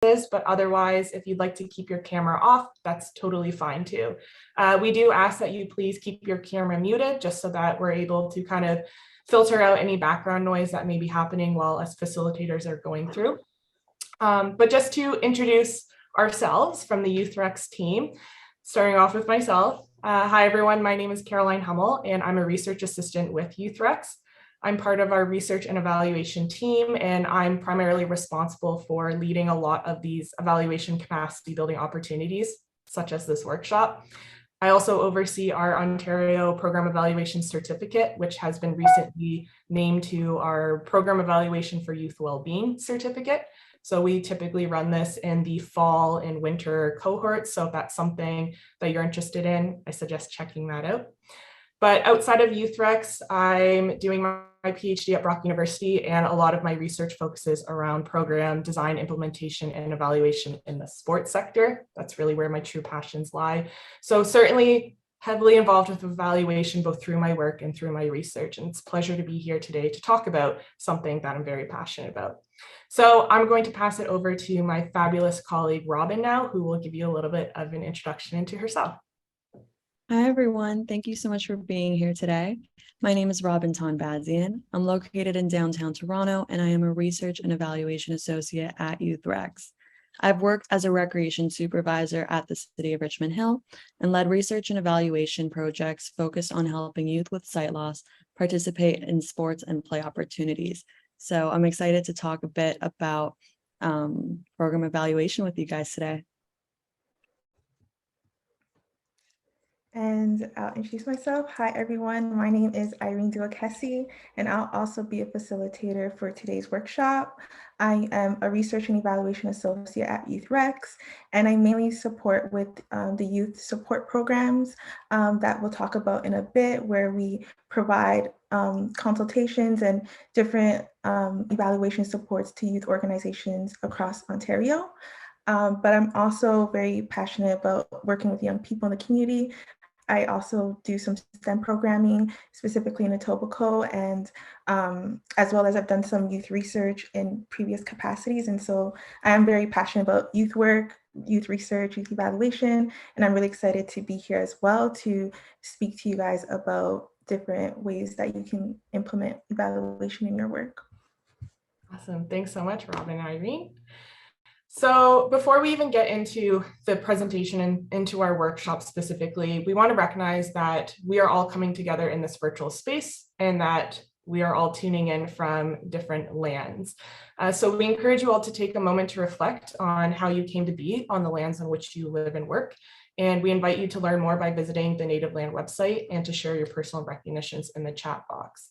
but otherwise, if you'd like to keep your camera off, that's totally fine too. We do ask that you please keep your camera muted just so that we're able to kind of filter out any background noise that may be happening while us facilitators are going through. But just to introduce ourselves from the YouthREX team, starting off with myself. Hi, everyone. My name is Caroline Hummel, and I'm a research assistant with YouthREX. I'm part of our research and evaluation team, and I'm primarily responsible for leading a lot of these evaluation capacity building opportunities, such as this workshop. I also oversee our Ontario Program Evaluation Certificate, which has been recently named to our Program Evaluation for Youth Wellbeing Certificate. So we typically run this in the fall and winter cohorts. So if that's something that you're interested in, I suggest checking that out. But outside of YouthREX, I'm doing my PhD at Brock University, and a lot of my research focuses around program design, implementation, and evaluation in the sports sector. That's really where my true passions lie. So certainly heavily involved with evaluation, both through my work and through my research. And it's a pleasure to be here today to talk about something that I'm very passionate about. So I'm going to pass it over to my fabulous colleague, Robin, now, who will give you a little bit of an introduction into herself. Hi, everyone. Thank you so much for being here today. My name is Robin Tonbadzian. I'm located in downtown Toronto, and I am a research and evaluation associate at YouthREX. I've worked as a recreation supervisor at the City of Richmond Hill and led research and evaluation projects focused on helping youth with sight loss participate in sports and play opportunities. So I'm excited to talk a bit about program evaluation with you guys today. And I'll introduce myself. Hi, everyone. My name is Irene Duakesi, and I'll also be a facilitator for today's workshop. I am a research and evaluation associate at YouthREX, and I mainly support with the youth support programs that we'll talk about in a bit, where we provide consultations and different evaluation supports to youth organizations across Ontario. But I'm also very passionate about working with young people in the community. I also do some STEM programming, specifically in Etobicoke, and as well as I've done some youth research in previous capacities. And so I am very passionate about youth work, youth research, youth evaluation, and I'm really excited to be here as well to speak to you guys about different ways that you can implement evaluation in your work. Awesome. Thanks so much, Robin and Irene. So before we even get into the presentation and into our workshop specifically, we want to recognize that we are all coming together in this virtual space and that we are all tuning in from different lands. So we encourage you all to take a moment to reflect on how you came to be on the lands on which you live and work. And we invite you to learn more by visiting the Native Land website and to share your personal recognitions in the chat box.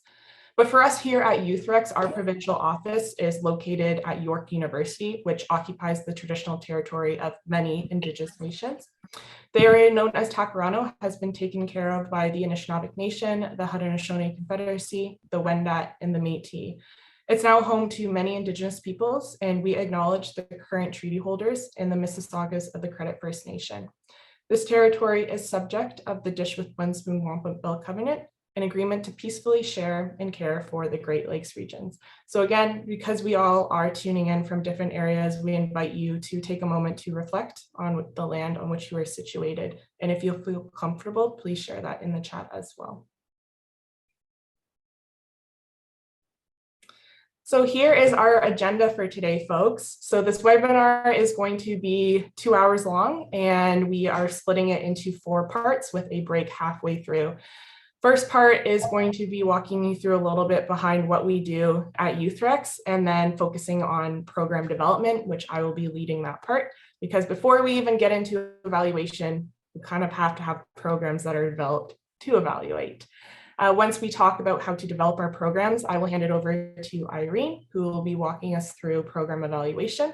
But for us here at YouthREX, our provincial office is located at York University, which occupies the traditional territory of many Indigenous nations. The area known as Takarano has been taken care of by the Anishinaabe Nation, the Haudenosaunee Confederacy, the Wendat, and the Métis. It's now home to many Indigenous peoples, and we acknowledge the current treaty holders and the Mississaugas of the Credit First Nation. This territory is subject of the Dish with One Spoon Wampum Bill Covenant, an agreement to peacefully share and care for the Great Lakes regions. So again, because we all are tuning in from different areas, we invite you to take a moment to reflect on the land on which you are situated. And if you feel comfortable, please share that in the chat as well. So here is our agenda for today, folks. So this webinar is going to be 2 hours long, and we are splitting it into 4 parts with a break halfway through. First part is going to be walking you through a little bit behind what we do at YouthREX, and then focusing on program development, which I will be leading that part, because before we even get into evaluation, we kind of have to have programs that are developed to evaluate. Once we talk about how to develop our programs, I will hand it over to Irene, who will be walking us through program evaluation.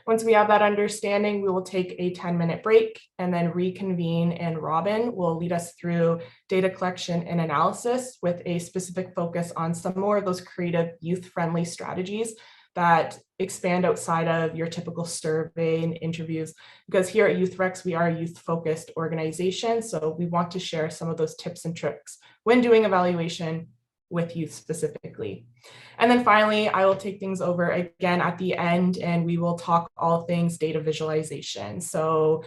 Once we have that understanding, we will take a 10-minute break and then reconvene, and Robin will lead us through data collection and analysis with a specific focus on some more of those creative youth-friendly strategies that expand outside of your typical survey and interviews. Because here at YouthREX, we are a youth-focused organization, so we want to share some of those tips and tricks when doing evaluation with youth specifically. And then finally, I will take things over again at the end, and we will talk all things data visualization. So,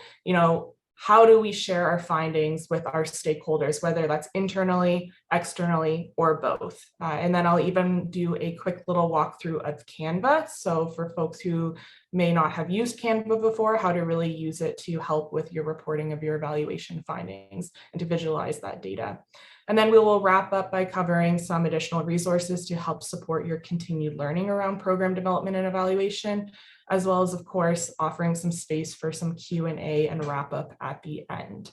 how do we share our findings with our stakeholders, whether that's internally, externally, or both? And then I'll even do a quick little walkthrough of Canva. So for folks who may not have used Canva before, how to really use it to help with your reporting of your evaluation findings and to visualize that data. And then we will wrap up by covering some additional resources to help support your continued learning around program development and evaluation, as well as, of course, offering some space for some Q&A and wrap up at the end.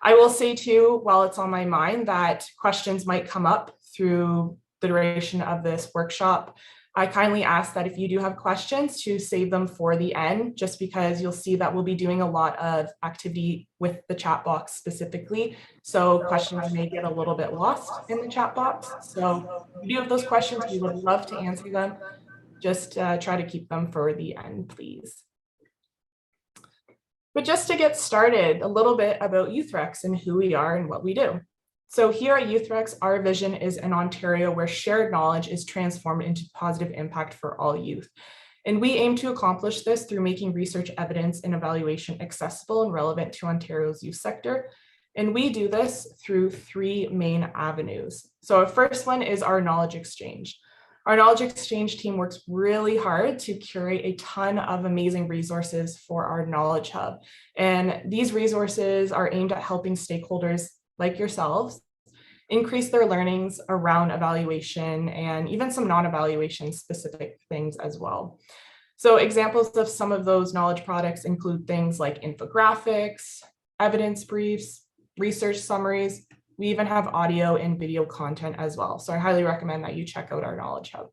I will say too, while it's on my mind, that questions might come up through the duration of this workshop. I kindly ask that if you do have questions to save them for the end, just because you'll see that we'll be doing a lot of activity with the chat box specifically. So questions may get a little bit lost in the chat box. So if you do have those questions, we would love to answer them. Just try to keep them for the end, please. But just to get started, a little bit about YouthREX and who we are and what we do. So here at YouthREX, our vision is an Ontario where shared knowledge is transformed into positive impact for all youth. And we aim to accomplish this through making research evidence and evaluation accessible and relevant to Ontario's youth sector. And we do this through three main avenues. So our first one is our knowledge exchange. Our knowledge exchange team works really hard to curate a ton of amazing resources for our knowledge hub. And these resources are aimed at helping stakeholders like yourselves increase their learnings around evaluation and even some non-evaluation specific things as well. So examples of some of those knowledge products include things like infographics, evidence briefs, research summaries. We even have audio and video content as well. So I highly recommend that you check out our Knowledge Hub.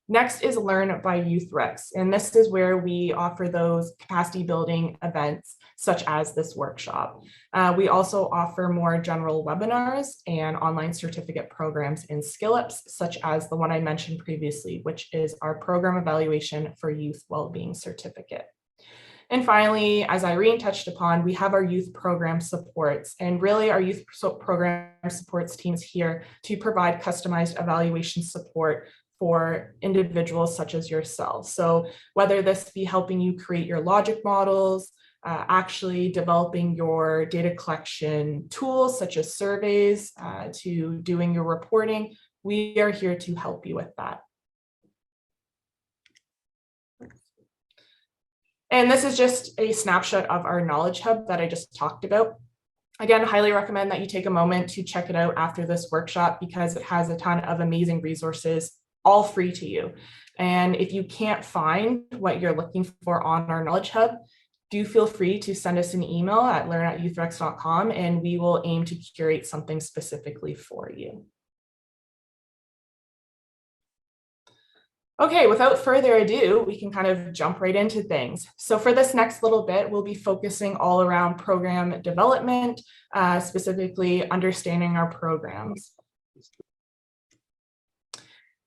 Next is Learn by YouthREX. And this is where we offer those capacity building events, such as this workshop. We also offer more general webinars and online certificate programs in SkillUps, such as the one I mentioned previously, which is our program evaluation for youth wellbeing certificate. And finally, as Irene touched upon, we have our youth program supports, and really our youth program supports teams here to provide customized evaluation support for individuals such as yourself. So whether this be helping you create your logic models, actually developing your data collection tools such as surveys, to doing your reporting, we are here to help you with that. And this is just a snapshot of our Knowledge Hub that I just talked about. Again, highly recommend that you take a moment to check it out after this workshop because it has a ton of amazing resources, all free to you. And if you can't find what you're looking for on our Knowledge Hub, do feel free to send us an email at learn@youthrex.com and we will aim to curate something specifically for you. Okay, without further ado, we can kind of jump right into things. So for this next little bit, we'll be focusing all around program development, specifically understanding our programs.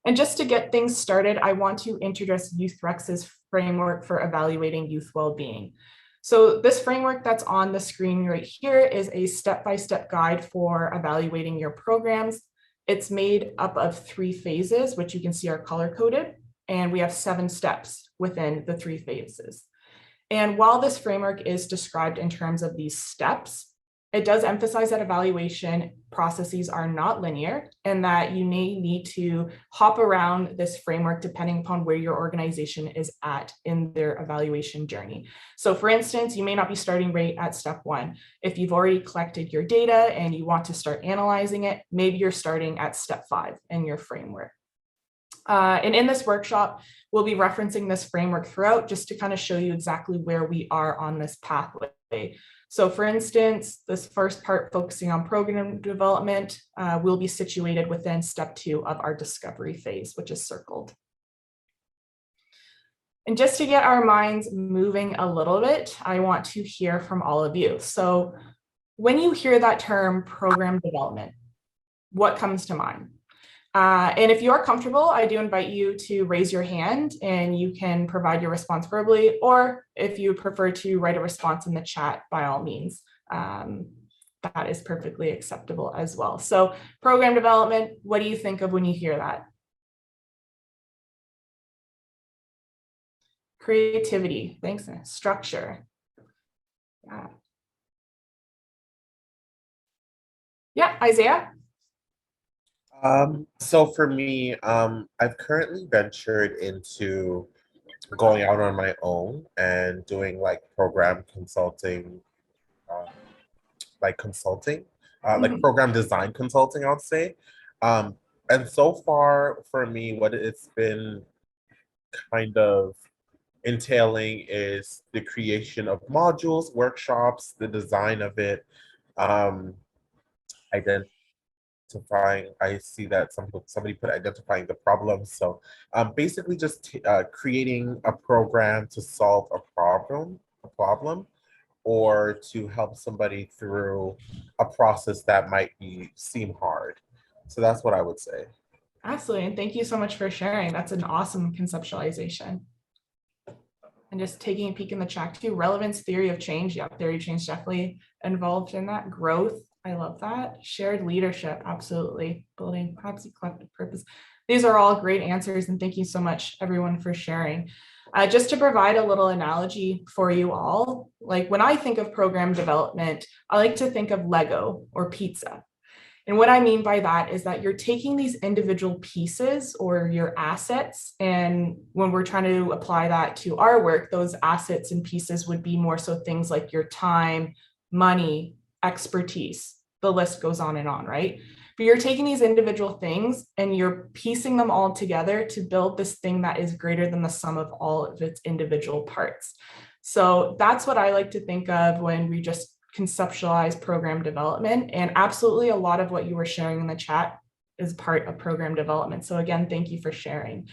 And just to get things started, I want to introduce YouthREX's framework for evaluating youth well-being. So this framework that's on the screen right here is a step-by-step guide for evaluating your programs. It's made up of 3 phases, which you can see are color-coded, and we have 7 steps within the 3 phases. And while this framework is described in terms of these steps, it does emphasize that evaluation processes are not linear and that you may need to hop around this framework depending upon where your organization is at in their evaluation journey. So for instance, you may not be starting right at step 1. If you've already collected your data and you want to start analyzing it, maybe you're starting at step 5 in your framework. And in this workshop, we'll be referencing this framework throughout just to kind of show you exactly where we are on this pathway. So for instance, this first part focusing on program development will be situated within step 2 of our discovery phase, which is circled. And just to get our minds moving a little bit, I want to hear from all of you. So when you hear that term program development, what comes to mind? And if you are comfortable, I do invite you to raise your hand and you can provide your response verbally, or if you prefer to write a response in the chat, by all means, that is perfectly acceptable as well. So program development, what do you think of when you hear that? Creativity, thanks. Structure. Yeah, Isaiah? So for me, I've currently ventured into going out on my own and doing like program consulting, uh, like program design consulting, I would say. Um, and so far for me, what it's been kind of entailing is the creation of modules, workshops, the design of it, um, identifying. I see that somebody put identifying the problem. So basically just creating a program to solve a problem, or to help somebody through a process that might seem hard. So that's what I would say. Absolutely, and thank you so much for sharing. That's an awesome conceptualization. And just taking a peek in the chat too, relevance, theory of change. Yeah, theory of change definitely involved in that. Growth, I love that. Shared leadership, absolutely. Building perhaps collective purpose. These are all great answers, and thank you so much everyone for sharing. Just to provide a little analogy for you all, like when I think of program development, I like to think of Lego or pizza. And what I mean by that is that you're taking these individual pieces or your assets, and when we're trying to apply that to our work, those assets and pieces would be more so things like your time, money, expertise. The list goes on and on, right? But you're taking these individual things and you're piecing them all together to build this thing that is greater than the sum of all of its individual parts. So that's what I like to think of when we just conceptualize program development. And absolutely a lot of what you were sharing in the chat is part of program development. So again, thank you for sharing.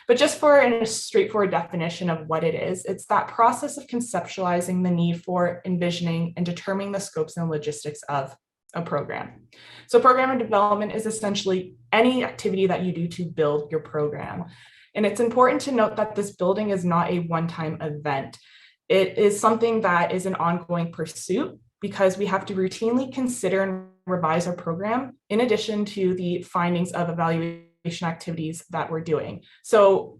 But just for a straightforward definition of what it is, it's that process of conceptualizing the need for, envisioning, and determining the scopes and logistics of a program. So program development is essentially any activity that you do to build your program. And it's important to note that this building is not a one-time event. It is something that is an ongoing pursuit because we have to routinely consider and revise our program in addition to the findings of evaluation activities that we're doing. So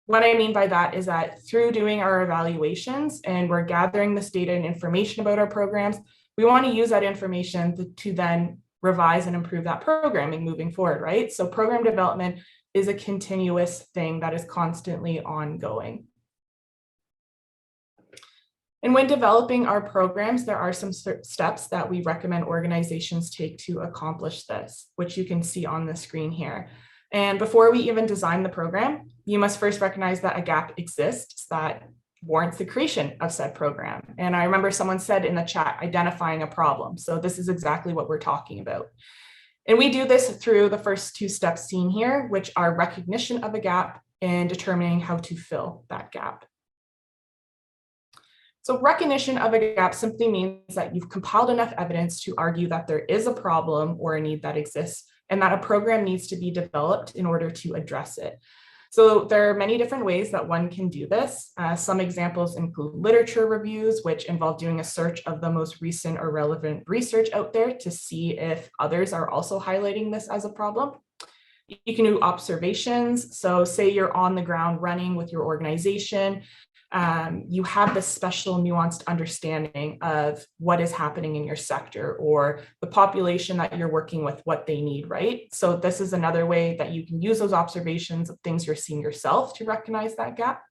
what I mean by that is that through doing our evaluations and we're gathering this data and information about our programs, we want to use that information to then revise and improve that programming moving forward, right? So program development is a continuous thing that is constantly ongoing. And when developing our programs, there are some steps that we recommend organizations take to accomplish this, which you can see on the screen here. And before we even design the program, you must first recognize that a gap exists that warrants the creation of said program. And I remember someone said in the chat, identifying a problem. So this is exactly what we're talking about. And we do this through the first two steps seen here, which are recognition of a gap and determining how to fill that gap. So recognition of a gap simply means that you've compiled enough evidence to argue that there is a problem or a need that exists and that a program needs to be developed in order to address it. So there are many different ways that one can do this. Some examples include literature reviews, which involve doing a search of the most recent or relevant research out there to see if others are also highlighting this as a problem. You can do observations. So say you're on the ground running with your organization, you have this special nuanced understanding of what is happening in your sector or the population that you're working with, what they need, right? So this is another way that you can use those observations of things you're seeing yourself to recognize that gap.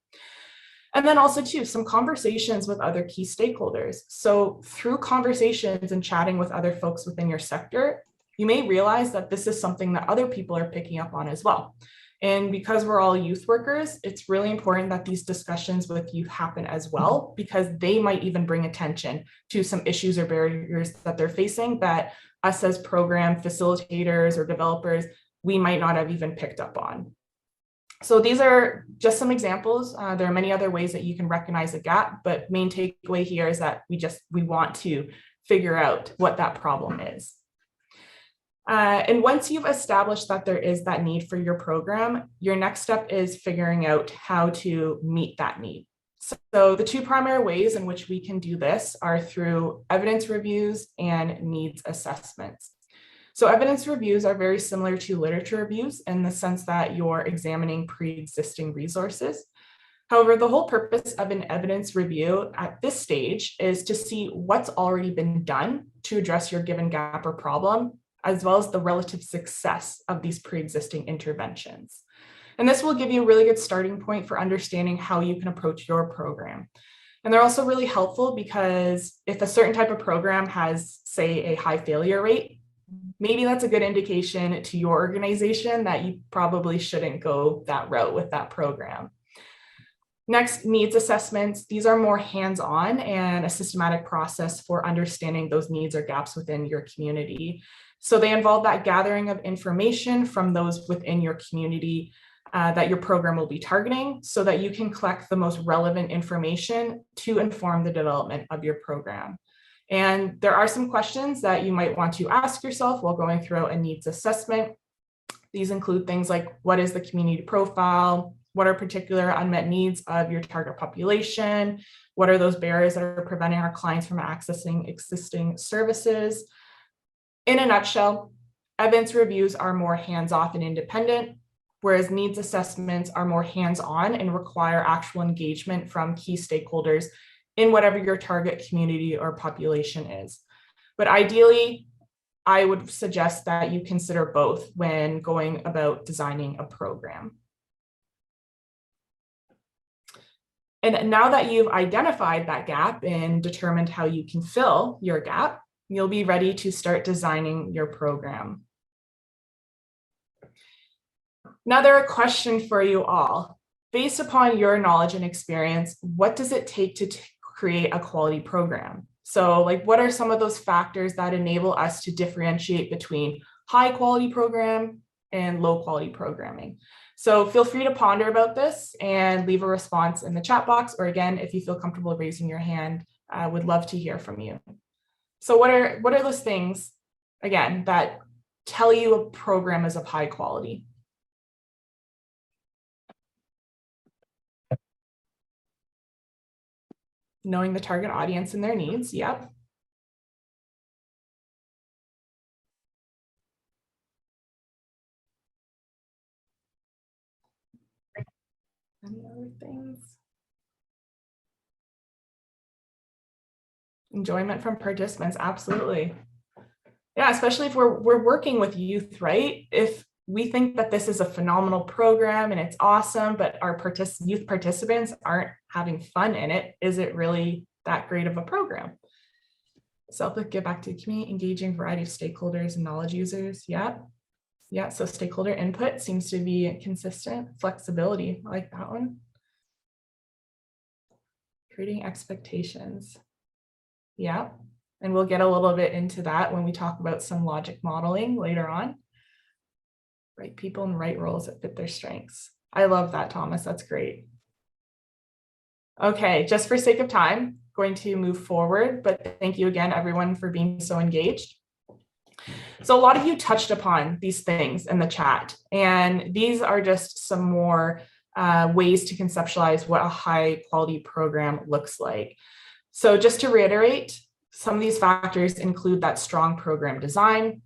And then also too, some conversations with other key stakeholders. So through conversations and chatting with other folks within your sector, you may realize that this is something that other people are picking up on as well. And because we're all youth workers, it's really important that these discussions with youth happen as well, because they might even bring attention to some issues or barriers that they're facing that us as program facilitators or developers, we might not have even picked up on. So these are just some examples. There are many other ways that you can recognize a gap, but main takeaway here is that we want to figure out what that problem is. And once you've established that there is that need for your program, your next step is figuring out how to meet that need. So the two primary ways in which we can do this are through evidence reviews and needs assessments. So evidence reviews are very similar to literature reviews in the sense that you're examining pre-existing resources. However, the whole purpose of an evidence review at this stage is to see what's already been done to address your given gap or problem, as well as the relative success of these pre-existing interventions. And this will give you a really good starting point for understanding how you can approach your program. And they're also really helpful because if a certain type of program has, say, a high failure rate, maybe that's a good indication to your organization that you probably shouldn't go that route with that program. Next, needs assessments. These are more hands-on and a systematic process for understanding those needs or gaps within your community. So they involve that gathering of information from those within your community that your program will be targeting so that you can collect the most relevant information to inform the development of your program. And there are some questions that you might want to ask yourself while going through a needs assessment. These include things like, what is the community profile? What are particular unmet needs of your target population? What are those barriers that are preventing our clients from accessing existing services? In a nutshell, evidence reviews are more hands-off and independent, whereas needs assessments are more hands-on and require actual engagement from key stakeholders in whatever your target community or population is. But ideally, I would suggest that you consider both when going about designing a program. And now that you've identified that gap and determined how you can fill your gap, you'll be ready to start designing your program. Now, there are a question for you all. Based upon your knowledge and experience, what does it take to create a quality program? So, like, what are some of those factors that enable us to differentiate between high quality program and low quality programming? So feel free to ponder about this and leave a response in the chat box, or again, if you feel comfortable raising your hand, I would love to hear from you. So what are those things, again, that tell you a program is of high quality? Knowing the target audience and their needs, yep. Any other things? Enjoyment from participants, absolutely. Yeah, especially if we're working with youth, right? If we think that this is a phenomenal program and it's awesome, but our youth participants aren't having fun in it, is it really that great of a program? Give back to the community, engaging variety of stakeholders and knowledge users. Yeah. Yeah, so stakeholder input seems to be consistent. Flexibility, I like that one. Creating expectations. Yeah, and we'll get a little bit into that when we talk about some logic modeling later on. Right people in right roles that fit their strengths. I love that, Thomas, that's great. Okay, just for sake of time, going to move forward, but thank you again, everyone, for being so engaged. So a lot of you touched upon these things in the chat, and these are just some more ways to conceptualize what a high quality program looks like. So just to reiterate, some of these factors include that strong program design.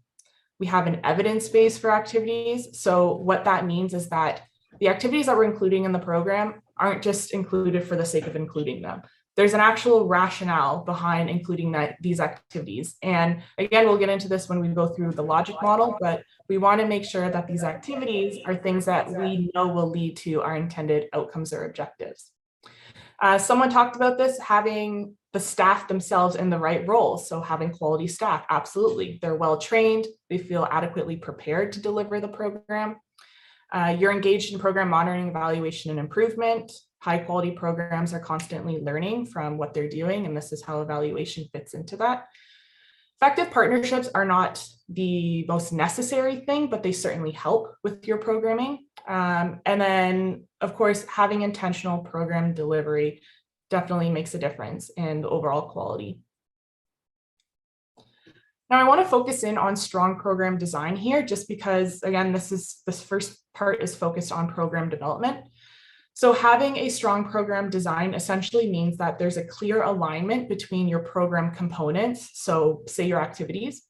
We have an evidence base for activities. So what that means is that the activities that we're including in the program aren't just included for the sake of including them. There's an actual rationale behind including these activities. And again, we'll get into this when we go through the logic model, but we want to make sure that these activities are things that we know will lead to our intended outcomes or objectives. Someone talked about this, having the staff themselves in the right roles. So having quality staff, absolutely. They're well trained, they feel adequately prepared to deliver the program. You're engaged in program monitoring, evaluation, and improvement. High quality programs are constantly learning from what they're doing, and this is how evaluation fits into that. Effective partnerships are not the most necessary thing, but they certainly help with your programming. And then, of course, having intentional program delivery definitely makes a difference in the overall quality. Now, I want to focus in on strong program design here, just because, again, this first part is focused on program development. So having a strong program design essentially means that there's a clear alignment between your program components, so say your activities,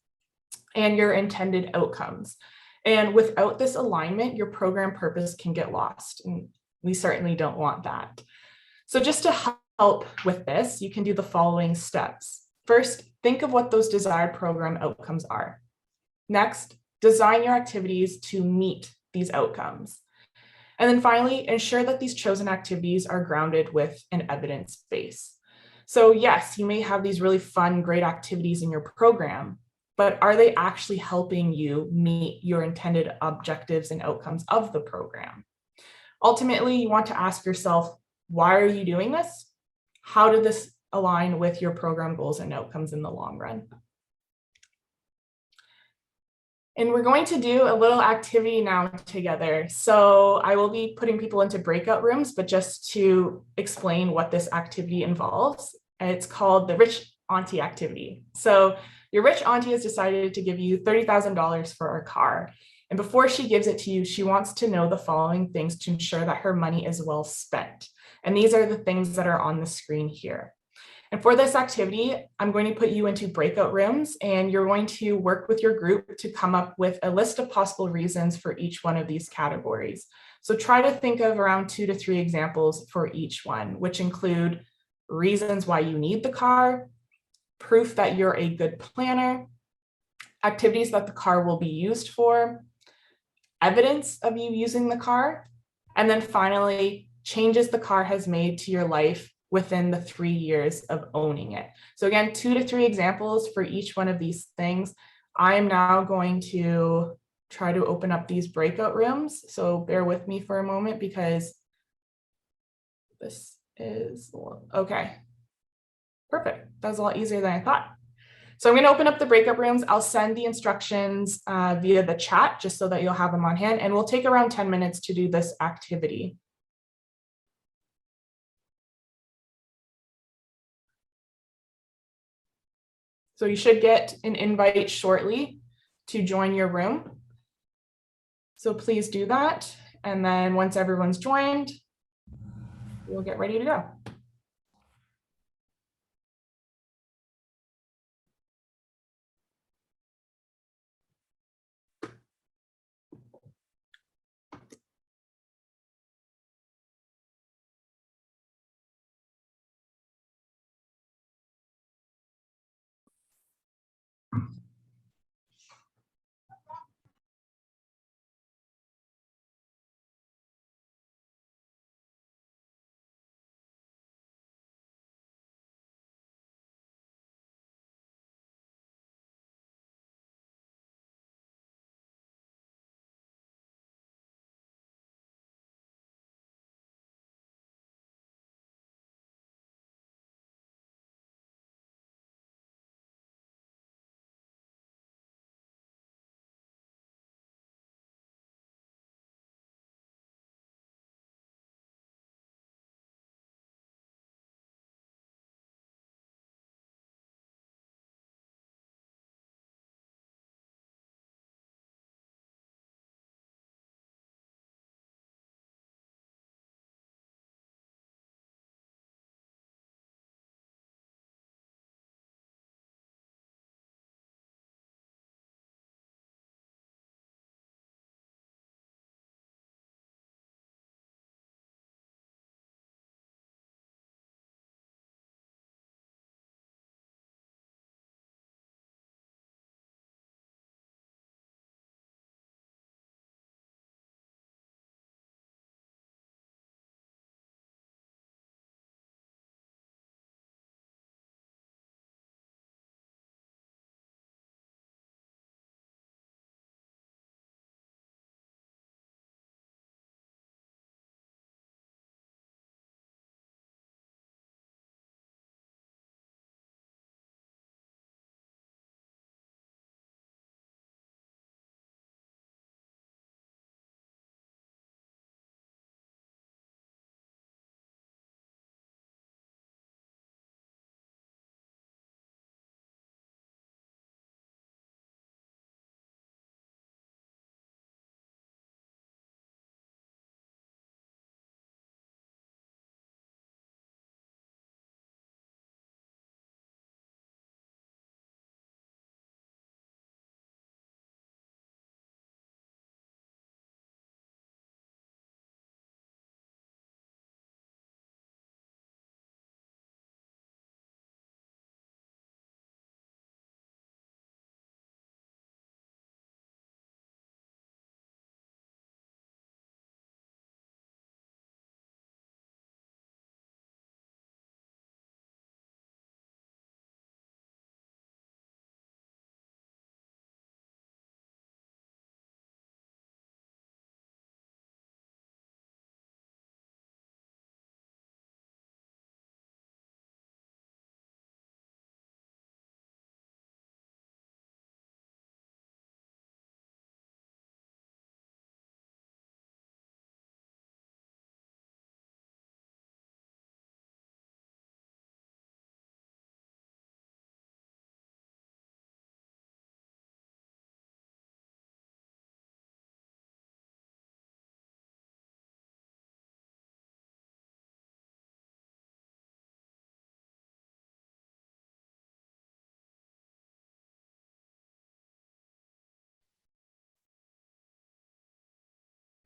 and your intended outcomes. And without this alignment, your program purpose can get lost. And we certainly don't want that. So just to help with this, you can do the following steps. First, think of what those desired program outcomes are. Next, design your activities to meet these outcomes. And then finally, ensure that these chosen activities are grounded with an evidence base. So yes, you may have these really fun, great activities in your program, but are they actually helping you meet your intended objectives and outcomes of the program? Ultimately, you want to ask yourself, why are you doing this? How did this align with your program goals and outcomes in the long run? And we're going to do a little activity now together. So I will be putting people into breakout rooms, but just to explain what this activity involves, it's called the Rich Auntie activity. So your rich auntie has decided to give you $30,000 for a car. And before she gives it to you, she wants to know the following things to ensure that her money is well spent. And these are the things that are on the screen here. And for this activity, I'm going to put you into breakout rooms and you're going to work with your group to come up with a list of possible reasons for each one of these categories. So try to think of around 2 to 3 examples for each one, which include reasons why you need the car, proof that you're a good planner, activities that the car will be used for, evidence of you using the car, and then finally, changes the car has made to your life within the 3 years of owning it. So again, 2 to 3 examples for each one of these things. I am now going to try to open up these breakout rooms. So bear with me for a moment because this is, okay, perfect. That was a lot easier than I thought. So I'm going to open up the breakout rooms. I'll send the instructions via the chat just so that you'll have them on hand, and we'll take around 10 minutes to do this activity. So you should get an invite shortly to join your room. So please do that. And then once everyone's joined, we'll get ready to go.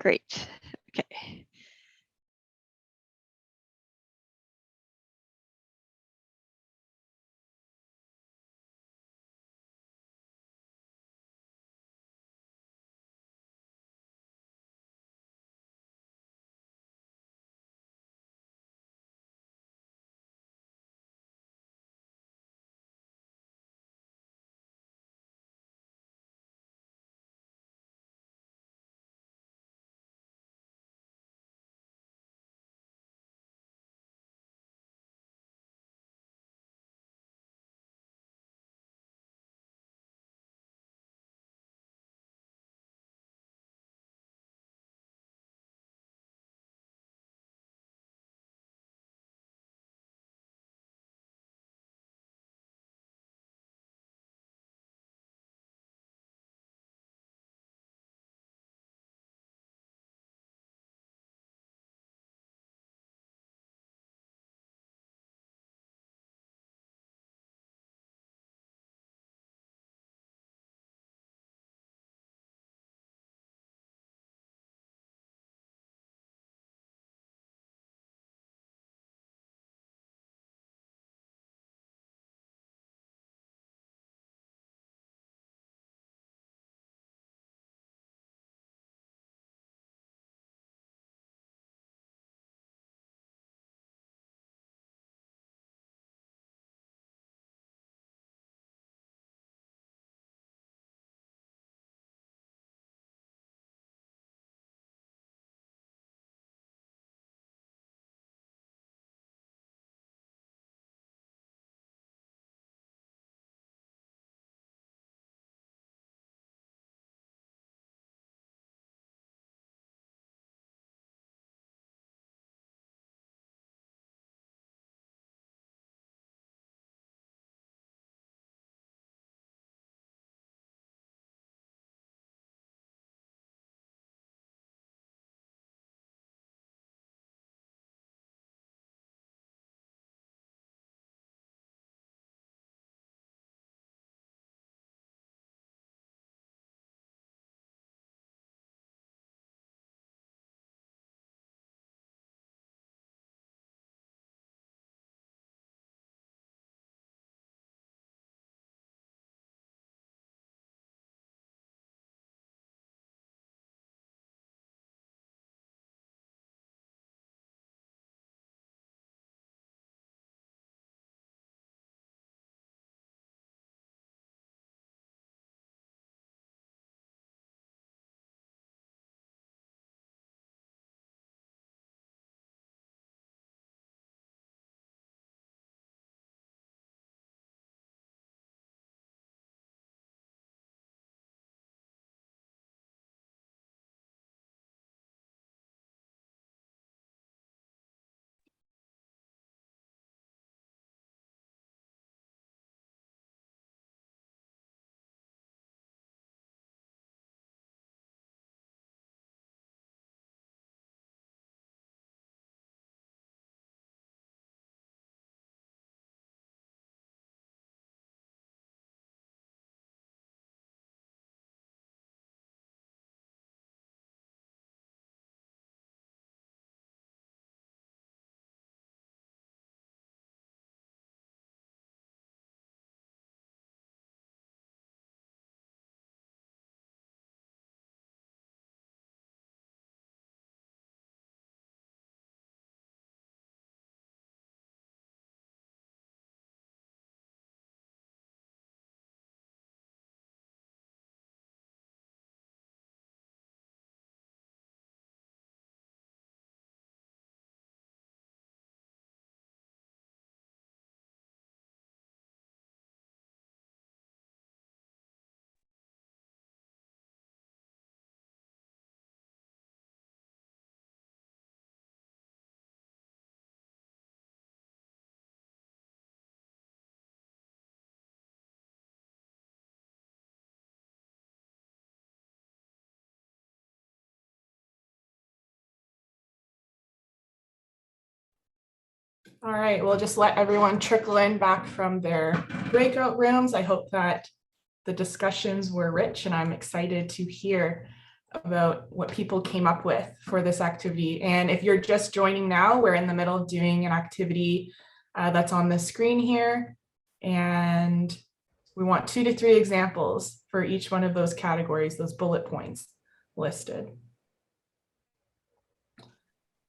Great. Okay. All right, we'll just let everyone trickle in back from their breakout rooms. I hope that the discussions were rich and I'm excited to hear about what people came up with for this activity. And if you're just joining now, we're in the middle of doing an activity that's on the screen here. And we want 2 to 3 examples for each one of those categories, those bullet points listed.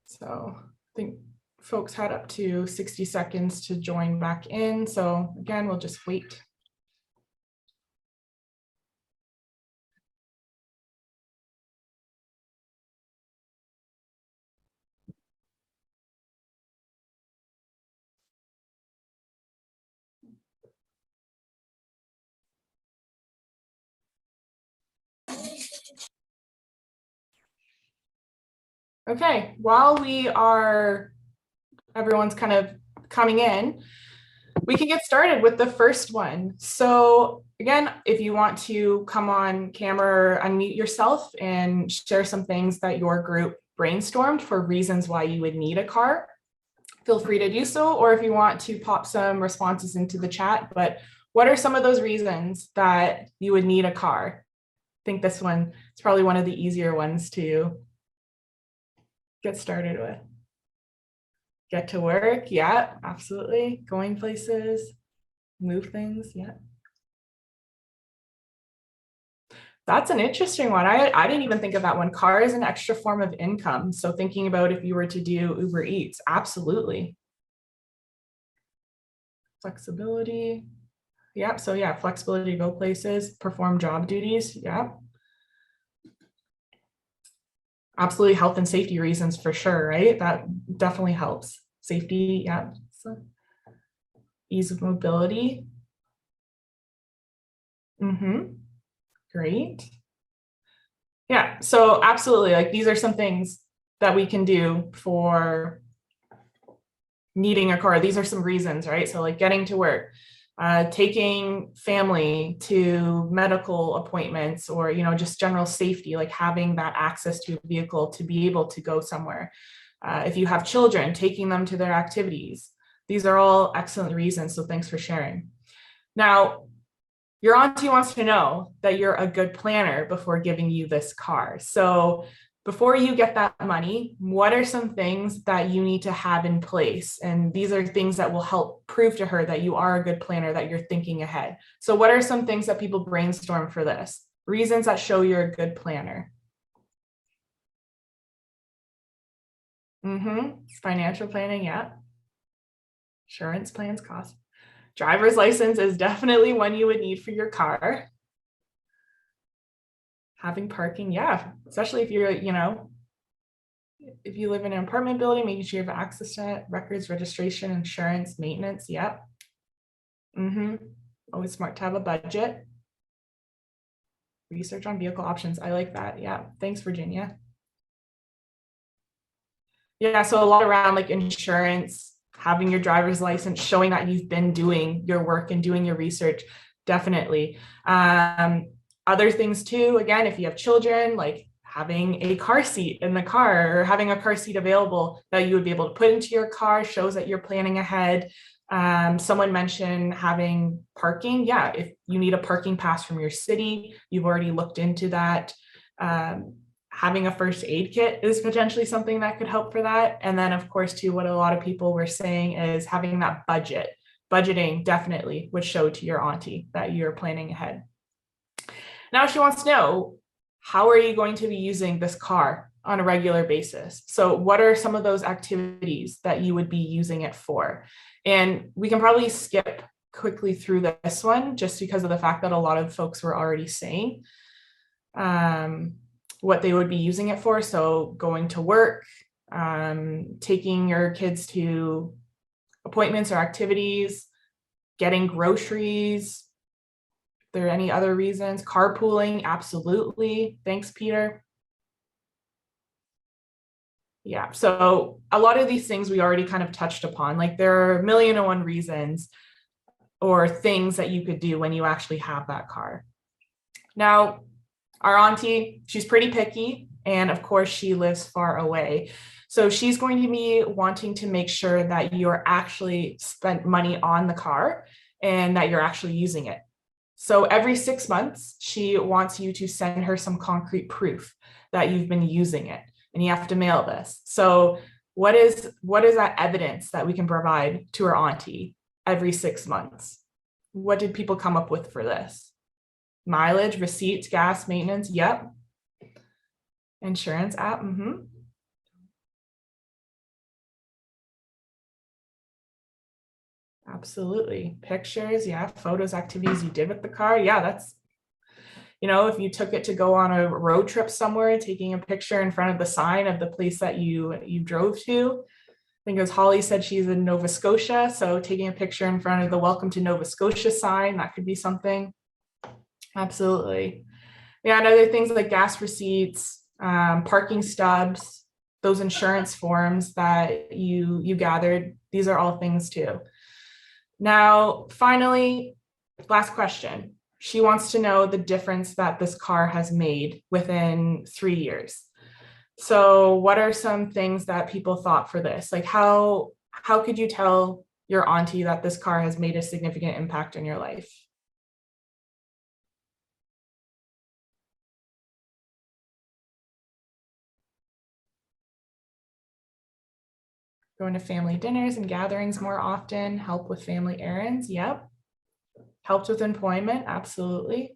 So I think folks had up to 60 seconds to join back in. So again, we'll just wait. Okay, while everyone's kind of coming in, we can get started with the first one. So again, if you want to come on camera, unmute yourself and share some things that your group brainstormed for reasons why you would need a car, feel free to do so. Or if you want to pop some responses into the chat, but what are some of those reasons that you would need a car? I think this one is probably one of the easier ones to get started with. Get to work, yeah, absolutely. Going places, move things, yeah. That's an interesting one. I didn't even think of that one. Car is an extra form of income. So thinking about if you were to do Uber Eats, absolutely. Flexibility, yeah. So yeah, flexibility to go places, perform job duties, yeah. Absolutely, health and safety reasons for sure, right? That definitely helps. Safety, yeah. So, ease of mobility. Great. Yeah, so absolutely, like these are some things that we can do for needing a car. These are some reasons, right? So like getting to work, taking family to medical appointments, or just general safety, like having that access to a vehicle to be able to go somewhere. If you have children, taking them to their activities. These are all excellent reasons, so thanks for sharing. Now, your auntie wants to know that you're a good planner before giving you this car. So before you get that money, what are some things that you need to have in place? And these are things that will help prove to her that you are a good planner, that you're thinking ahead. So what are some things that people brainstorm for this? Reasons that show you're a good planner. Financial planning, yeah. Insurance plans, cost. Driver's license is definitely one you would need for your car. Having parking, yeah, especially if you're, if you live in an apartment building, making sure you have access to it, records, registration, insurance, maintenance, yep. Always smart to have a budget. Research on vehicle options, I like that, yeah. Thanks, Virginia. Yeah, so a lot around like insurance, having your driver's license, showing that you've been doing your work and doing your research, definitely. Other things too, again, if you have children, like having a car seat in the car, or having a car seat available that you would be able to put into your car, shows that you're planning ahead. Someone mentioned having parking. Yeah, if you need a parking pass from your city, you've already looked into that. Having a first aid kit is potentially something that could help for that. And then of course too, what a lot of people were saying is having that budget. Budgeting definitely would show to your auntie that you're planning ahead. Now she wants to know, how are you going to be using this car on a regular basis? So what are some of those activities that you would be using it for? And we can probably skip quickly through this one just because of the fact that a lot of folks were already saying what they would be using it for. So going to work, taking your kids to appointments or activities, getting groceries. Are there any other reasons? Carpooling, absolutely. Thanks, Peter. Yeah, so a lot of these things we already kind of touched upon. Like there are 1,000,001 reasons or things that you could do when you actually have that car. Now, our auntie, she's pretty picky, and of course she lives far away. So she's going to be wanting to make sure that you're actually spent money on the car and that you're actually using it. So every 6 months, she wants you to send her some concrete proof that you've been using it, and you have to mail this. So what is that evidence that we can provide to our auntie every 6 months? What did people come up with for this? Mileage, receipts, gas, maintenance, yep. Insurance app, Absolutely. Pictures, yeah. Photos, activities you did with the car. Yeah, that's, if you took it to go on a road trip somewhere, taking a picture in front of the sign of the place that you drove to. I think as Holly said, she's in Nova Scotia. So taking a picture in front of the Welcome to Nova Scotia sign, that could be something. Absolutely. Yeah, and other things like gas receipts, parking stubs, those insurance forms that you gathered, these are all things too. Now, finally, last question. She wants to know the difference that this car has made within 3 years. So what are some things that people thought for this? Like how could you tell your auntie that this car has made a significant impact in your life? Going to family dinners and gatherings more often, help with family errands, yep. Helped with employment, absolutely.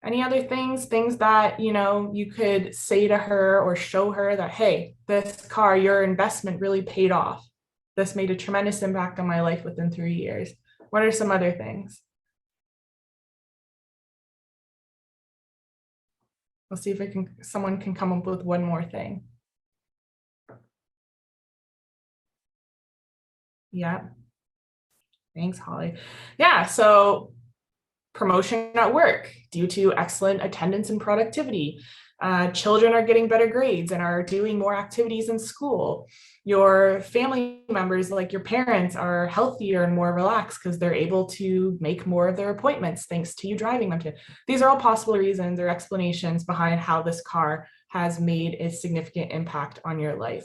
Any other things that, you could say to her or show her that, hey, this car, your investment really paid off. This made a tremendous impact on my life within 3 years. What are some other things? Let's see if someone can come up with one more thing. Yeah. Thanks, Holly. Yeah, so promotion at work due to excellent attendance and productivity. Children are getting better grades and are doing more activities in school. Your family members, like your parents, are healthier and more relaxed because they're able to make more of their appointments thanks to you driving them to. These are all possible reasons or explanations behind how this car has made a significant impact on your life.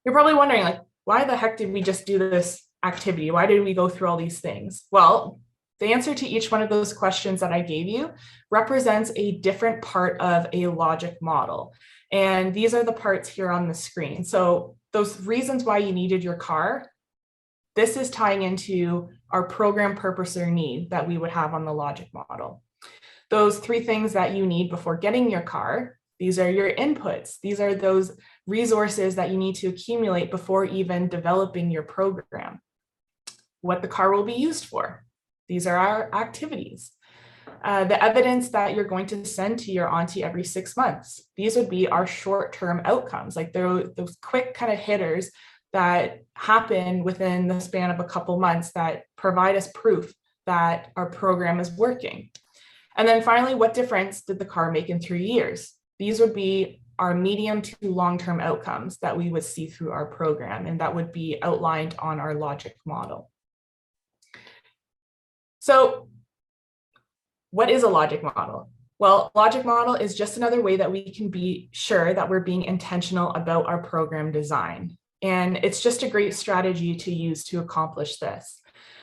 You're probably wondering, like, why the heck did we just do this activity? Why did we go through all these things? Well, the answer to each one of those questions that I gave you represents a different part of a logic model. And these are the parts here on the screen. So those reasons why you needed your car, this is tying into our program purpose or need that we would have on the logic model. Those 3 things that you need before getting your car, these are your inputs. These are those resources that you need to accumulate before even developing your program. What the car will be used for. These are our activities. The evidence that you're going to send to your auntie every 6 months. These would be our short-term outcomes, like those quick kind of hitters that happen within the span of a couple months that provide us proof that our program is working. And then finally, what difference did the car make in 3 years? These would be our medium to long-term outcomes that we would see through our program, and that would be outlined on our logic model. So what is a logic model? Well, logic model is just another way that we can be sure that we're being intentional about our program design. And it's just a great strategy to use to accomplish this.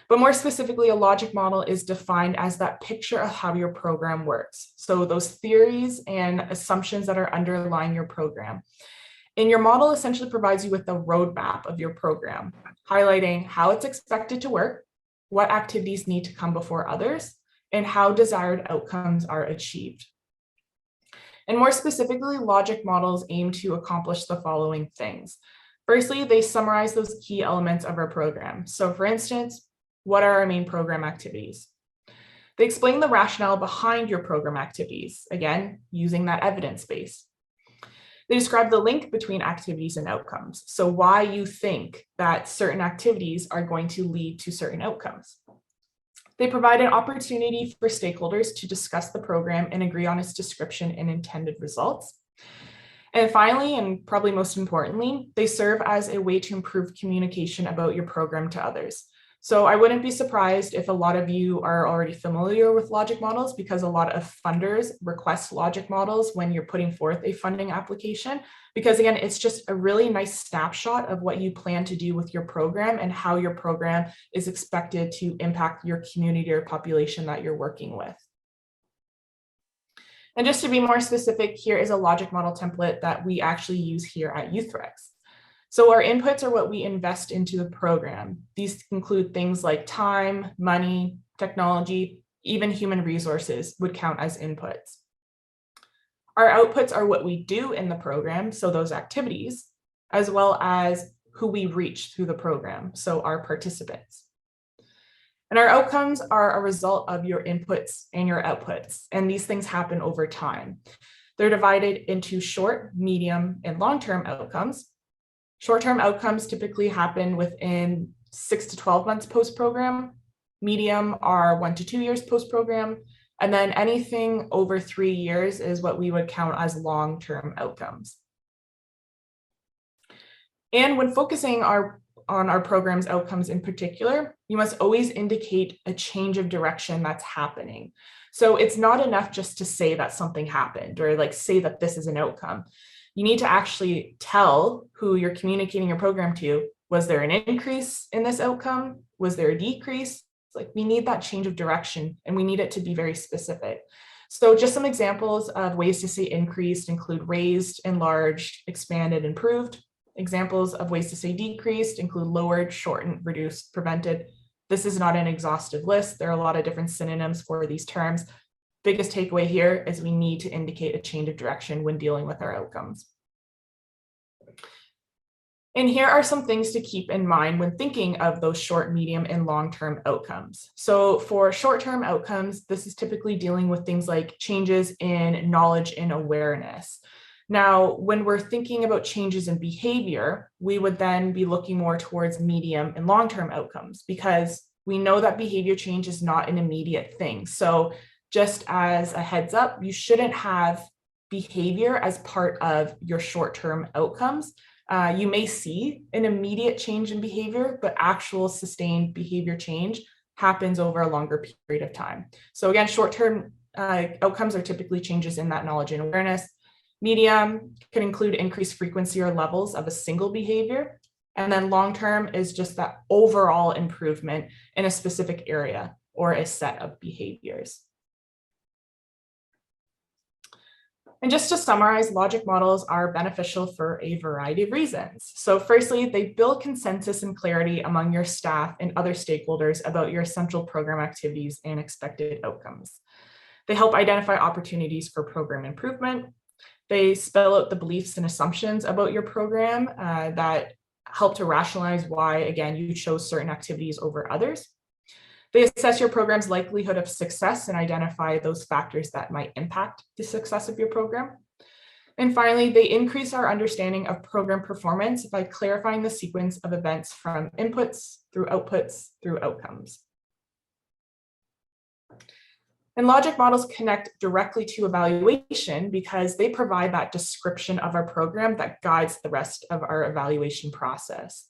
But more specifically, a logic model is defined as that picture of how your program works. So those theories and assumptions that are underlying your program. And your model essentially provides you with the roadmap of your program, highlighting how it's expected to work, what activities need to come before others, and how desired outcomes are achieved. And more specifically, logic models aim to accomplish the following things. Firstly, they summarize those key elements of our program. So for instance, what are our main program activities? They explain the rationale behind your program activities, again, using that evidence base. They describe the link between activities and outcomes. So why you think that certain activities are going to lead to certain outcomes. They provide an opportunity for stakeholders to discuss the program and agree on its description and intended results. And finally, and probably most importantly, they serve as a way to improve communication about your program to others. So I wouldn't be surprised if a lot of you are already familiar with logic models, because a lot of funders request logic models when you're putting forth a funding application, because again, it's just a really nice snapshot of what you plan to do with your program and how your program is expected to impact your community or population that you're working with. And just to be more specific, here is a logic model template that we actually use here at YouthREX. So our inputs are what we invest into the program. These include things like time, money, technology, even human resources would count as inputs. Our outputs are what we do in the program, so those activities, as well as who we reach through the program, so our participants. And our outcomes are a result of your inputs and your outputs, and these things happen over time. They're divided into short, medium, and long-term outcomes. Short-term outcomes typically happen within 6 to 12 months post-program. Medium are 1 to 2 years post-program. And then anything over 3 years is what we would count as long-term outcomes. And when focusing on our program's outcomes in particular, you must always indicate a change of direction that's happening. So it's not enough just to say that something happened or like say that this is an outcome. You need to actually tell who you're communicating your program to, was there an increase in this outcome? Was there a decrease? Like we need that change of direction and we need it to be very specific. So just some examples of ways to say increased include raised, enlarged, expanded, improved. Examples of ways to say decreased include lowered, shortened, reduced, prevented. This is not an exhaustive list. There are a lot of different synonyms for these terms. Biggest takeaway here is we need to indicate a change of direction when dealing with our outcomes. And here are some things to keep in mind when thinking of those short, medium, and long-term outcomes. So for short-term outcomes, this is typically dealing with things like changes in knowledge and awareness. Now, when we're thinking about changes in behavior, we would then be looking more towards medium and long-term outcomes, because we know that behavior change is not an immediate thing. So just as a heads up, you shouldn't have behavior as part of your short-term outcomes. You may see an immediate change in behavior, but actual sustained behavior change happens over a longer period of time. So again, short-term outcomes are typically changes in that knowledge and awareness. Medium can include increased frequency or levels of a single behavior. And then long-term is just that overall improvement in a specific area or a set of behaviors. And just to summarize, logic models are beneficial for a variety of reasons. So firstly, they build consensus and clarity among your staff and other stakeholders about your essential program activities and expected outcomes. They help identify opportunities for program improvement. They spell out the beliefs and assumptions about your program that help to rationalize why, again, you chose certain activities over others. They assess your program's likelihood of success and identify those factors that might impact the success of your program. And finally, they increase our understanding of program performance by clarifying the sequence of events from inputs through outputs through outcomes. And logic models connect directly to evaluation because they provide that description of our program that guides the rest of our evaluation process.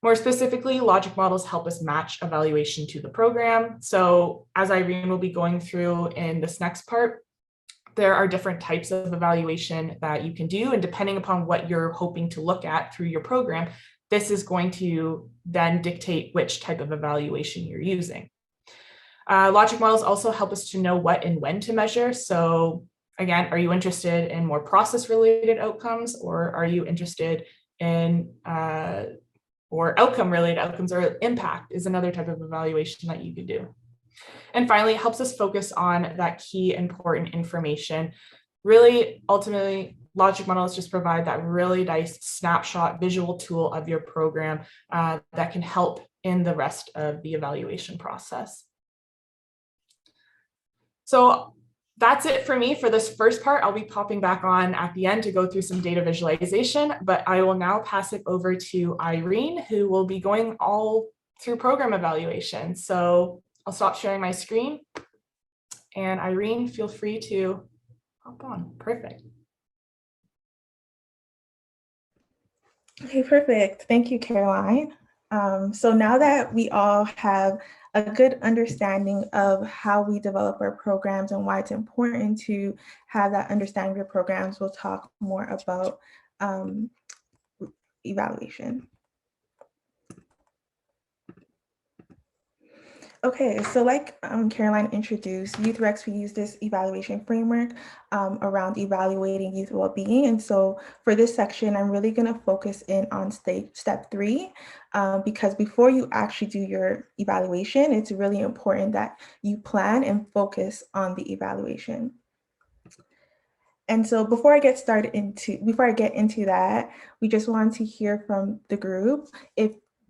More specifically, logic models help us match evaluation to the program. So as Irene will be going through in this next part, there are different types of evaluation that you can do. And depending upon what you're hoping to look at through your program, this is going to then dictate which type of evaluation you're using. Logic models also help us to know what and when to measure. So again, are you interested in more process-related outcomes, or are you interested in or outcome-related outcomes, or impact is another type of evaluation that you could do. And finally, it helps us focus on that key important information. Really, ultimately, logic models just provide that really nice snapshot visual tool of your program that can help in the rest of the evaluation process. So that's it for me for this first part. I'll be popping back on at the end to go through some data visualization, but I will now pass it over to Irene, who will be going all through program evaluation. So I'll stop sharing my screen, and Irene, feel free to hop on. Perfect. Okay, perfect. Thank you, Caroline. So now that we all have a good understanding of how we develop our programs and why it's important to have that understanding of your programs, we'll talk more about evaluation. Okay, so like Caroline introduced, YouthREX, we use this evaluation framework around evaluating youth well-being. And so for this section, I'm really gonna focus in on step 3, because before you actually do your evaluation, it's really important that you plan and focus on the evaluation. And so before I get into that, we just want to hear from the group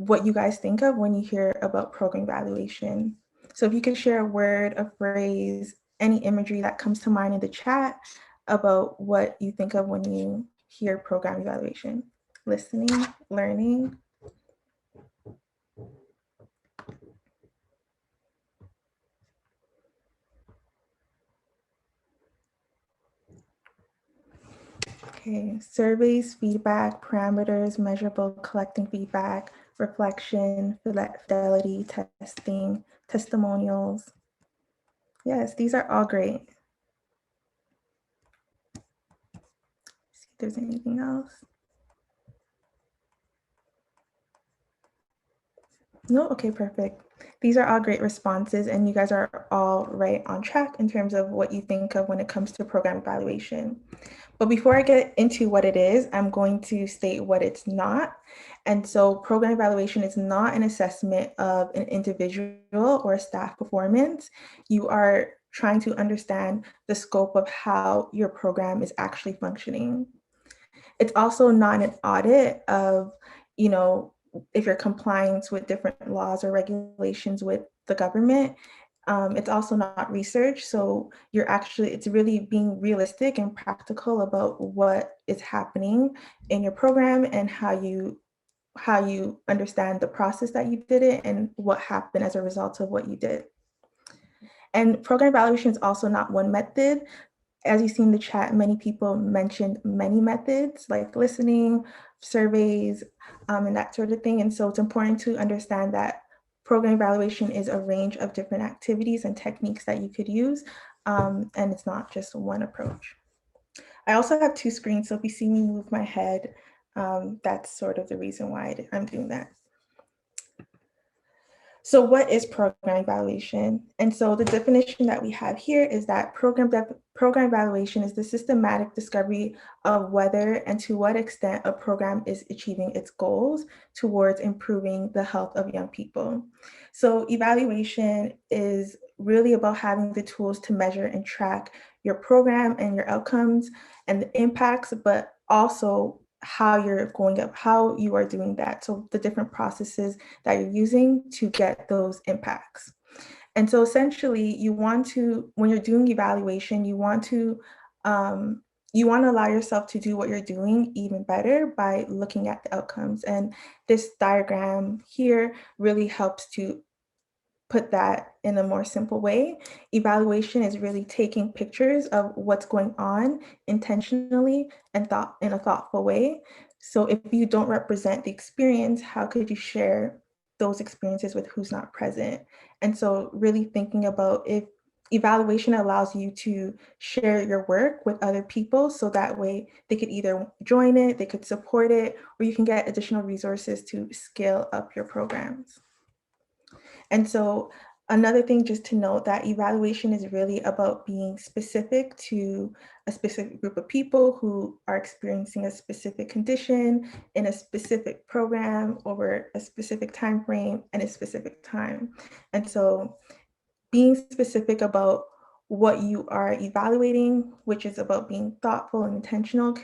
what you guys think of when you hear about program evaluation. So if you could share a word, a phrase, any imagery that comes to mind in the chat about what you think of when you hear program evaluation. Listening, learning. Okay, surveys, feedback, parameters, measurable, collecting feedback, reflection, fidelity, testing, testimonials. Yes, these are all great. See if there's anything else. No, okay, perfect. These are all great responses, and you guys are all right on track in terms of what you think of when it comes to program evaluation. But before I get into what it is, I'm going to state what it's not. And so program evaluation is not an assessment of an individual or staff performance. You are trying to understand the scope of how your program is actually functioning. It's also not an audit of, if you're complying with different laws or regulations with the government. It's also not research. So it's really being realistic and practical about what is happening in your program and how you understand the process that you did it and what happened as a result of what you did. And program evaluation is also not one method. As you see in the chat, many people mentioned many methods like listening, surveys, and that sort of thing. And so it's important to understand that program evaluation is a range of different activities and techniques that you could use, and it's not just one approach. I also have 2 screens, so if you see me move my head, that's sort of the reason why I'm doing that. So what is program evaluation? And so the definition that we have here is that program evaluation is the systematic discovery of whether and to what extent a program is achieving its goals towards improving the health of young people. So evaluation is really about having the tools to measure and track your program and your outcomes and the impacts, but also how you are doing that. So the different processes that you're using to get those impacts. And so essentially when you're doing evaluation, you want to allow yourself to do what you're doing even better by looking at the outcomes. And this diagram here really helps to put that in a more simple way. Evaluation is really taking pictures of what's going on intentionally and in a thoughtful way. So if you don't represent the experience, how could you share those experiences with who's not present? And so really thinking about if evaluation allows you to share your work with other people, so that way they could either join it, they could support it, or you can get additional resources to scale up your programs. And so another thing just to note that evaluation is really about being specific to a specific group of people who are experiencing a specific condition in a specific program over a specific time frame and a specific time. And so being specific about what you are evaluating, which is about being thoughtful and intentional,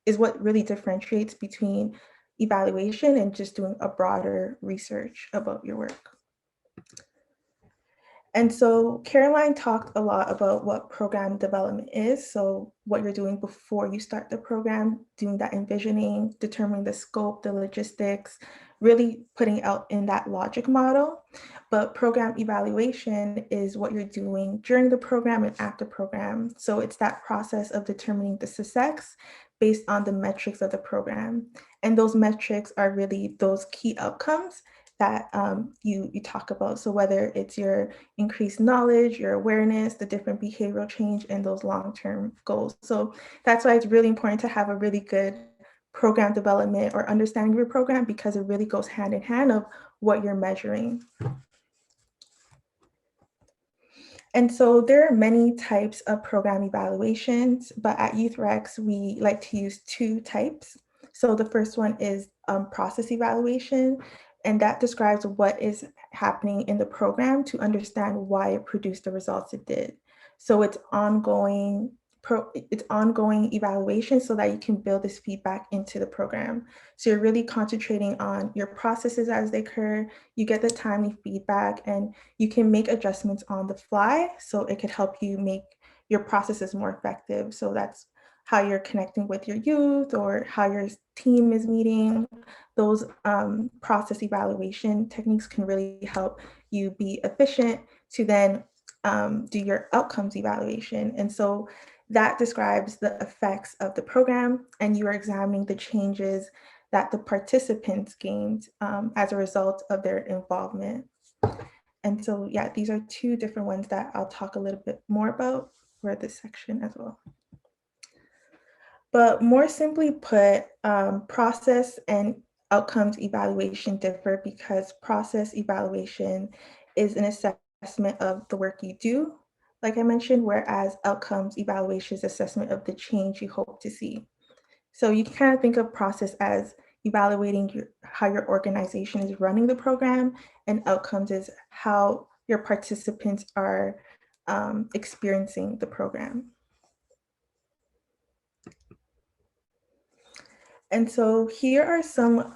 is what really differentiates between evaluation and just doing a broader research about your work. And so Caroline talked a lot about what program development is. So what you're doing before you start the program, doing that envisioning, determining the scope, the logistics, really putting out in that logic model. But program evaluation is what you're doing during the program and after program. So it's that process of determining the success based on the metrics of the program. And those metrics are really those key outcomes that you talk about. So whether it's your increased knowledge, your awareness, the different behavioral change, and those long-term goals. So that's why it's really important to have a really good program development or understanding of your program, because it really goes hand in hand of what you're measuring. And so there are many types of program evaluations, but at YouthREX, we like to use two types. So the first one is process evaluation, and that describes what is happening in the program to understand why it produced the results it did. So it's ongoing evaluation so that you can build this feedback into the program. So you're really concentrating on your processes as they occur, you get the timely feedback, and you can make adjustments on the fly so it could help you make your processes more effective. So that's how you're connecting with your youth or how your team is meeting. Those process evaluation techniques can really help you be efficient to then do your outcomes evaluation. And so that describes the effects of the program, and you are examining the changes that the participants gained as a result of their involvement. And so, yeah, these are two different ones that I'll talk a little bit more about for this section as well. But more simply put, process and outcomes evaluation differ because process evaluation is an assessment of the work you do, like I mentioned, whereas outcomes evaluation is assessment of the change you hope to see. So you can kind of think of process as evaluating how your organization is running the program, and outcomes is how your participants are experiencing the program. And so here are some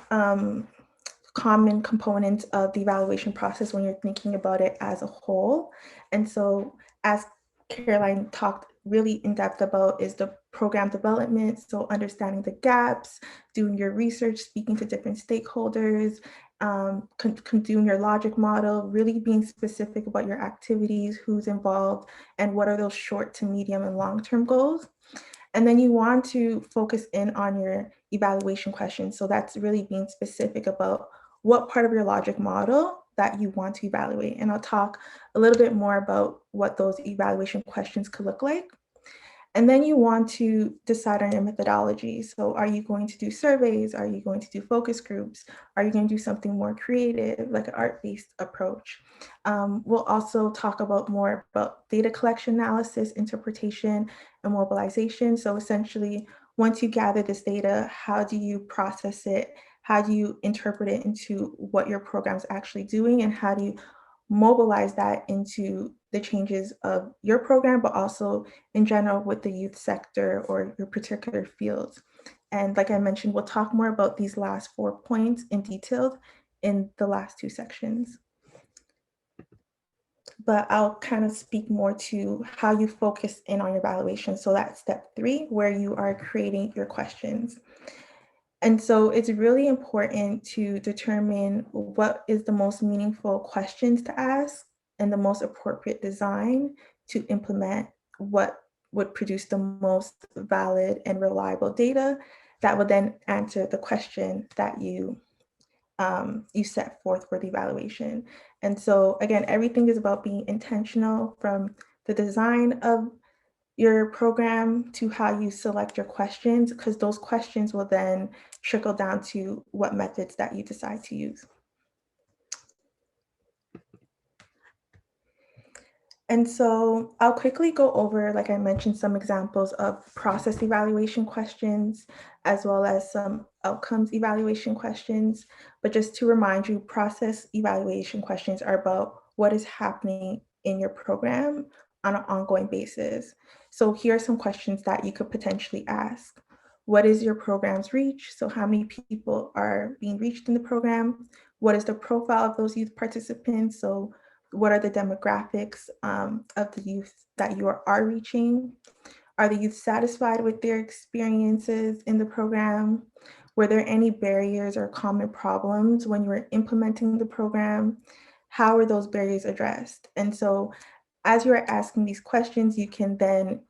common components of the evaluation process when you're thinking about it as a whole. And so as Caroline talked really in depth about is the program development. So understanding the gaps, doing your research, speaking to different stakeholders, doing your logic model, really being specific about your activities, who's involved, and what are those short to medium and long-term goals. And then you want to focus in on your evaluation questions. So that's really being specific about what part of your logic model that you want to evaluate. And I'll talk a little bit more about what those evaluation questions could look like. And then you want to decide on your methodology. So are you going to do surveys? Are you going to do focus groups? Are you going to do something more creative, like an art-based approach? We'll also talk about more about data collection, analysis, interpretation, and mobilization. So essentially, once you gather this data, how do you process it? How do you interpret it into what your program's actually doing? And how do you mobilize that into the changes of your program, but also in general with the youth sector or your particular fields. And like I mentioned, we'll talk more about these last 4 points in detail in the last 2 sections. But I'll kind of speak more to how you focus in on your evaluation. So that's step 3, where you are creating your questions. And so it's really important to determine what is the most meaningful questions to ask and the most appropriate design to implement what would produce the most valid and reliable data that would then answer the question that you set forth for the evaluation. And so again, everything is about being intentional, from the design of your program to how you select your questions, because those questions will then trickle down to what methods that you decide to use. And so I'll quickly go over, like I mentioned, some examples of process evaluation questions, as well as some outcomes evaluation questions. But just to remind you, process evaluation questions are about what is happening in your program on an ongoing basis. So here are some questions that you could potentially ask. What is your program's reach? So how many people are being reached in the program? What is the profile of those youth participants? So what are the demographics of the youth that you are reaching? Are the youth satisfied with their experiences in the program? Were there any barriers or common problems when you were implementing the program? How were those barriers addressed? And so as you are asking these questions, you can then,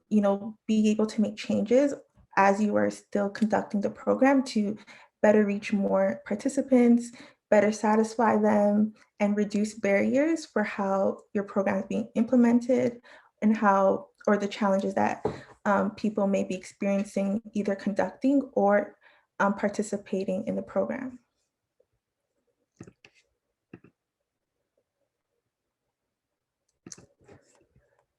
be able to make changes as you are still conducting the program to better reach more participants, better satisfy them, and reduce barriers for how your program is being implemented and how, or the challenges that people may be experiencing either conducting or participating in the program.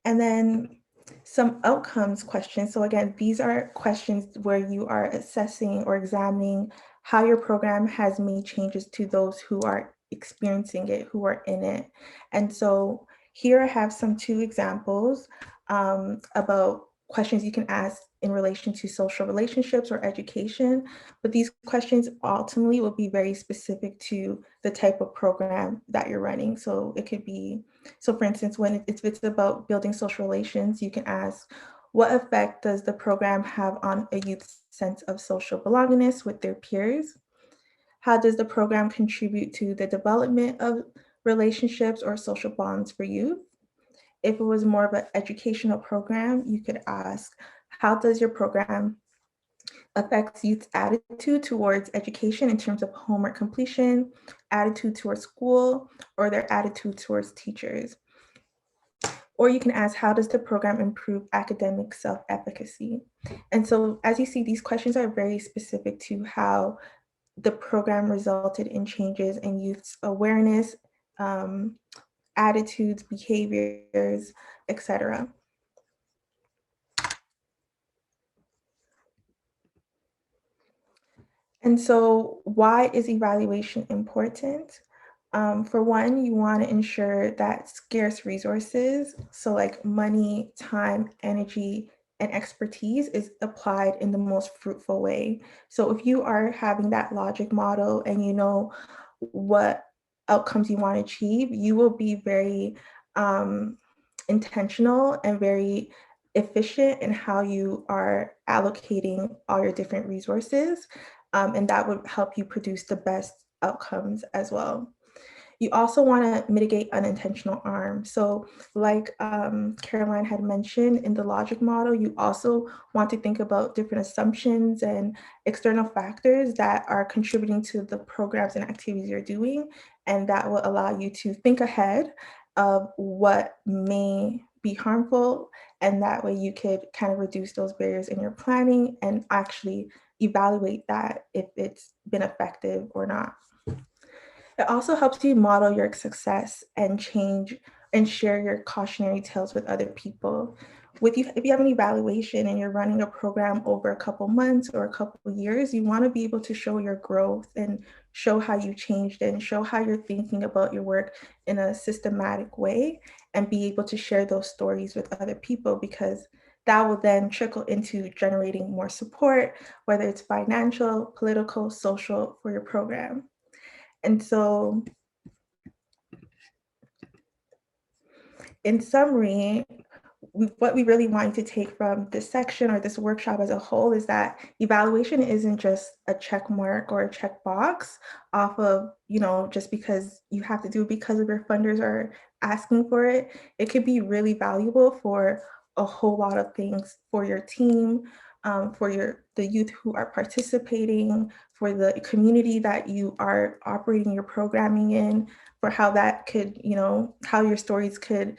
And then some outcomes questions. So again, these are questions where you are assessing or examining how your program has made changes to those who are experiencing it, who are in it. And so here I have two examples about questions you can ask in relation to social relationships or education, but these questions ultimately will be very specific to the type of program that you're running. So it could be, so for instance, when it's about building social relations, you can ask, what effect does the program have on a youth's sense of social belongingness with their peers? How does the program contribute to the development of relationships or social bonds for youth? If it was more of an educational program, you could ask, how does your program affect youth's attitude towards education in terms of homework completion, attitude towards school, or their attitude towards teachers? Or you can ask, how does the program improve academic self-efficacy? And so as you see, these questions are very specific to how the program resulted in changes in youth's awareness, attitudes, behaviors, etc. And so why is evaluation important? For one, you want to ensure that scarce resources, so like money, time, energy, and expertise is applied in the most fruitful way. So if you are having that logic model and you know what outcomes you want to achieve, you will be very intentional and very efficient in how you are allocating all your different resources. And that would help you produce the best outcomes as well. You also want to mitigate unintentional harm. So like Caroline had mentioned in the logic model, you also want to think about different assumptions and external factors that are contributing to the programs and activities you're doing. And that will allow you to think ahead of what may be harmful. And that way you could kind of reduce those barriers in your planning and actually evaluate that if it's been effective or not. It also helps you model your success and change and share your cautionary tales with other people. If you have an evaluation and you're running a program over a couple months or a couple years, you want to be able to show your growth and show how you changed and show how you're thinking about your work in a systematic way and be able to share those stories with other people, because that will then trickle into generating more support, whether it's financial, political, social, for your program. And so in summary, what we really want to take from this section or this workshop as a whole is that evaluation isn't just a check mark or a checkbox off of, just because you have to do it because of your funders are asking for it. It could be really valuable for a whole lot of things, for your team, for the youth who are participating, for the community that you are operating your programming in, for how that could, how your stories could,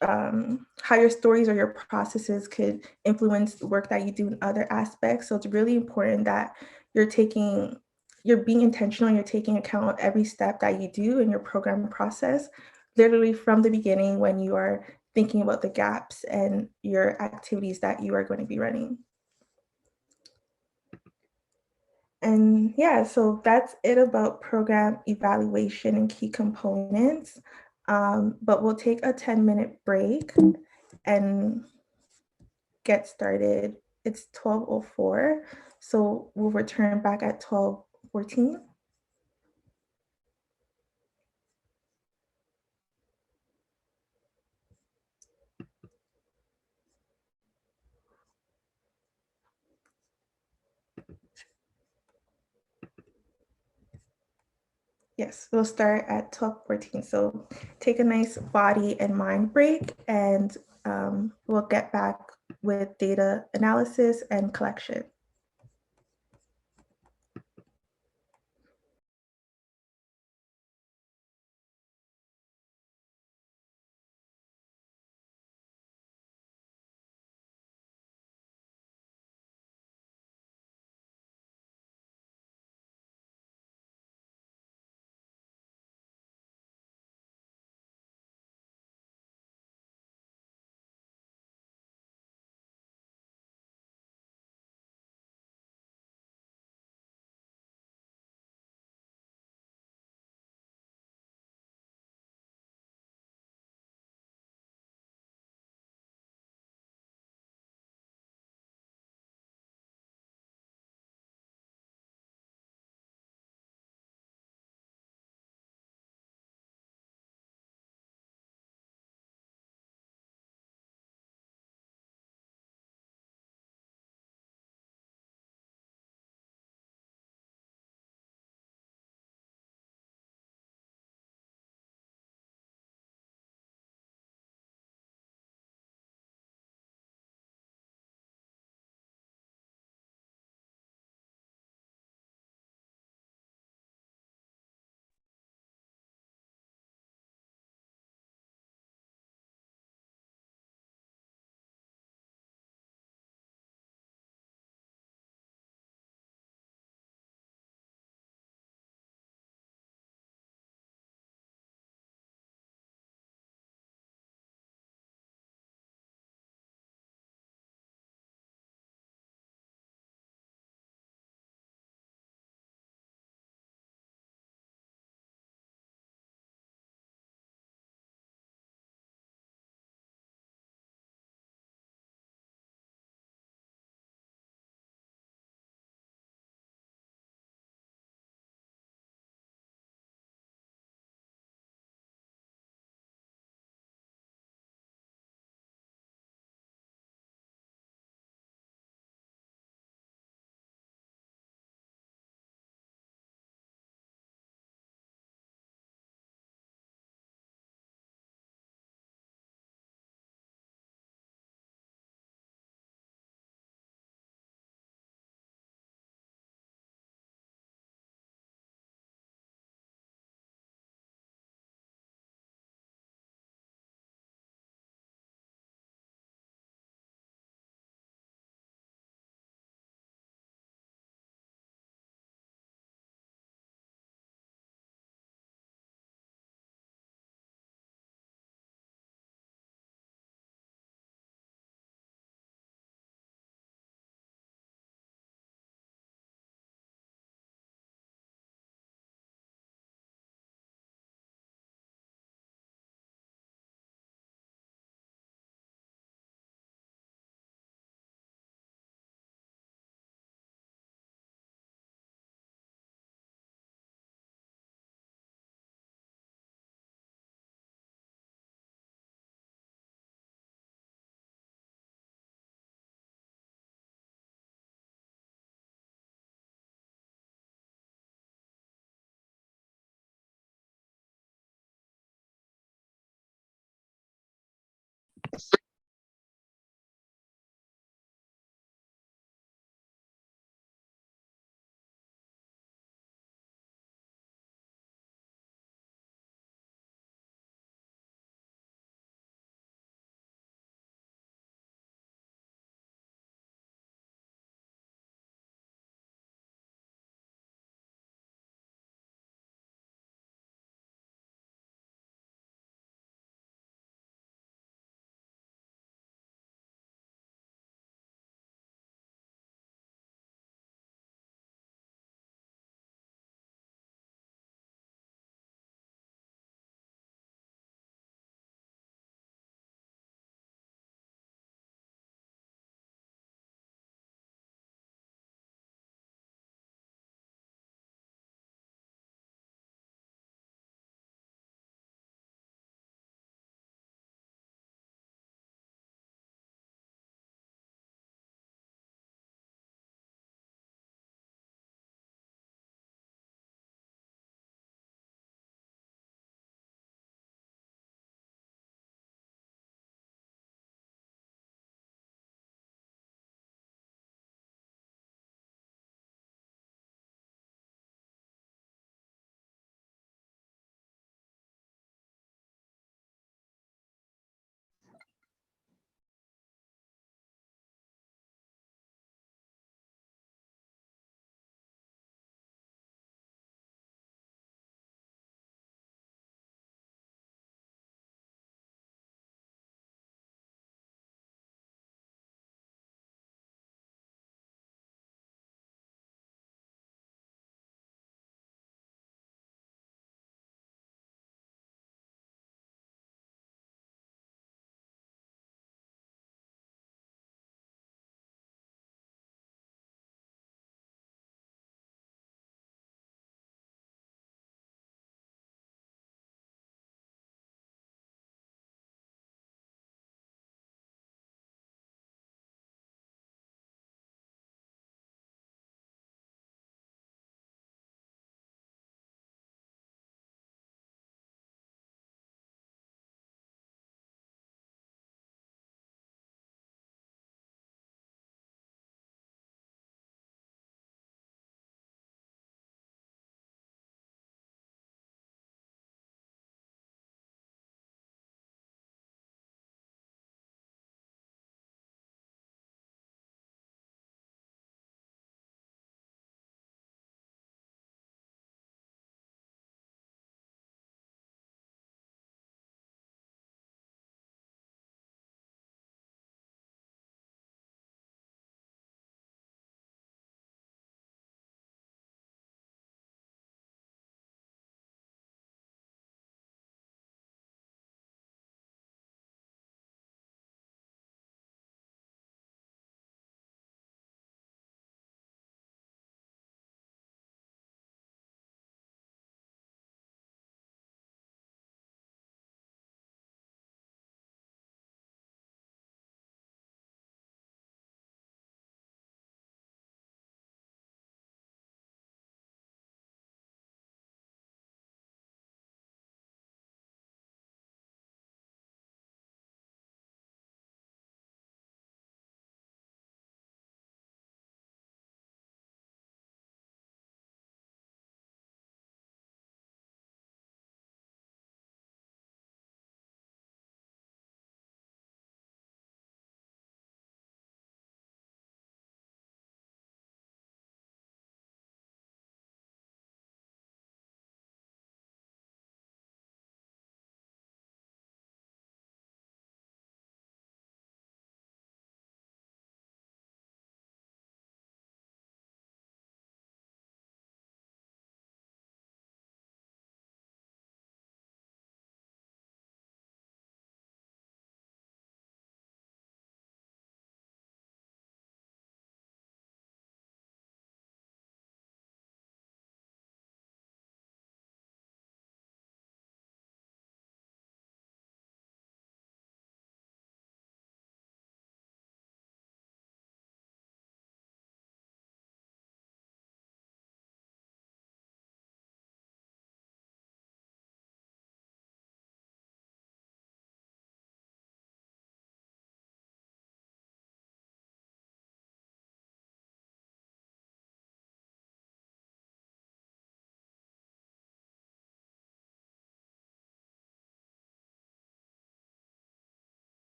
how your stories or your processes could influence the work that you do in other aspects. So it's really important that you're being intentional and you're taking account of every step that you do in your program process, literally from the beginning when you are thinking about the gaps and your activities that you are going to be running. And yeah, so that's it about program evaluation and key components. But we'll take a 10-minute break and get started. It's 12:04, so we'll return back at 12:14. Yes, we'll start at 12:14. So take a nice body and mind break, and we'll get back with data analysis and collection.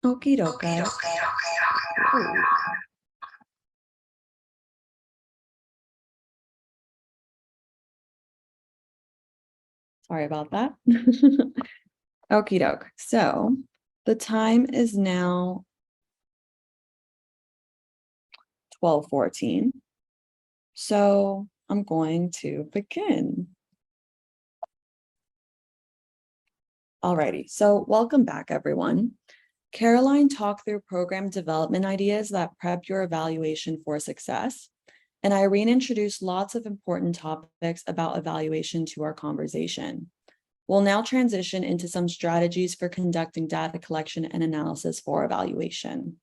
Okie doke, guys. Ooh. Sorry about that. Okie doke. So the time is now 12:14. So I'm going to begin. Alrighty, so welcome back, everyone. Caroline talked through program development ideas that prep your evaluation for success, and Irene introduced lots of important topics about evaluation to our conversation. We'll now transition into some strategies for conducting data collection and analysis for evaluation.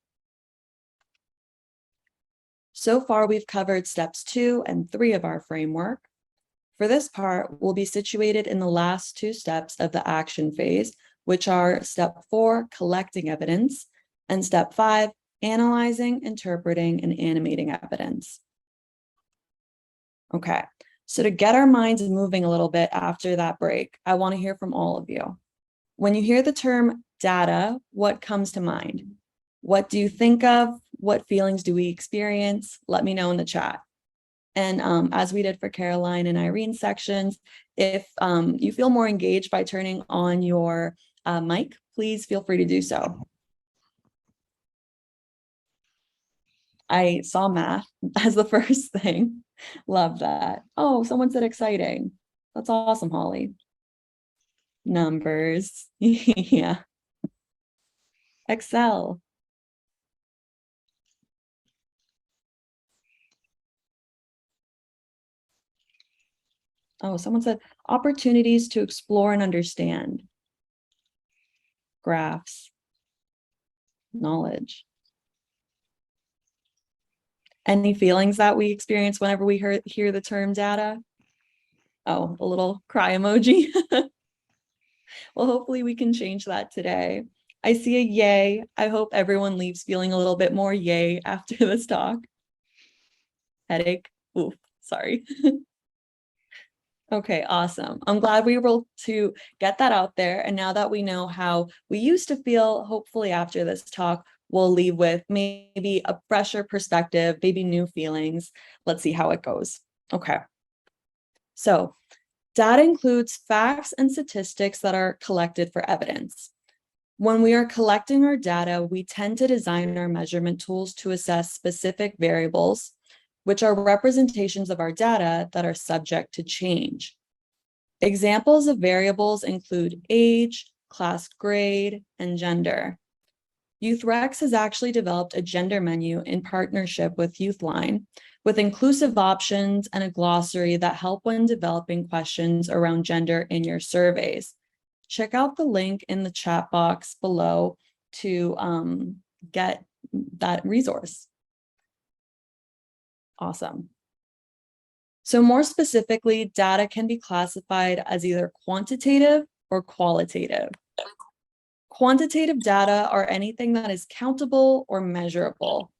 So far, we've covered steps 2 and 3 of our framework. For this part, we'll be situated in the last 2 steps of the action phase, which are step 4, collecting evidence, and step 5, analyzing, interpreting, and animating evidence. Okay, so to get our minds moving a little bit after that break, I want to hear from all of you. When you hear the term data, what comes to mind? What do you think of? What feelings do we experience? Let me know in the chat. And as we did for Caroline and Irene's sections, if you feel more engaged by turning on your mic, please feel free to do so. I saw math as the first thing. Love that. Oh, someone said exciting. That's awesome, Holly. Numbers. Yeah. Excel. Oh, someone said opportunities to explore and understand. Graphs. Knowledge. Any feelings that we experience whenever we hear the term data? Oh, a little cry emoji. Well, hopefully we can change that today. I see a yay. I hope everyone leaves feeling a little bit more yay after this talk. Headache. Ooh, sorry. Okay, awesome. I'm glad we were able to get that out there. And now that we know how we used to feel, hopefully after this talk, we'll leave with maybe a fresher perspective, maybe new feelings. Let's see how it goes. Okay. So data includes facts and statistics that are collected for evidence. When we are collecting our data, we tend to design our measurement tools to assess specific variables, which are representations of our data that are subject to change. Examples of variables include age, class grade, and gender. YouthREX has actually developed a gender menu in partnership with Youthline, with inclusive options and a glossary that help when developing questions around gender in your surveys. Check out the link in the chat box below to get that resource. Awesome. So more specifically, data can be classified as either quantitative or qualitative. Quantitative data are anything that is countable or measurable.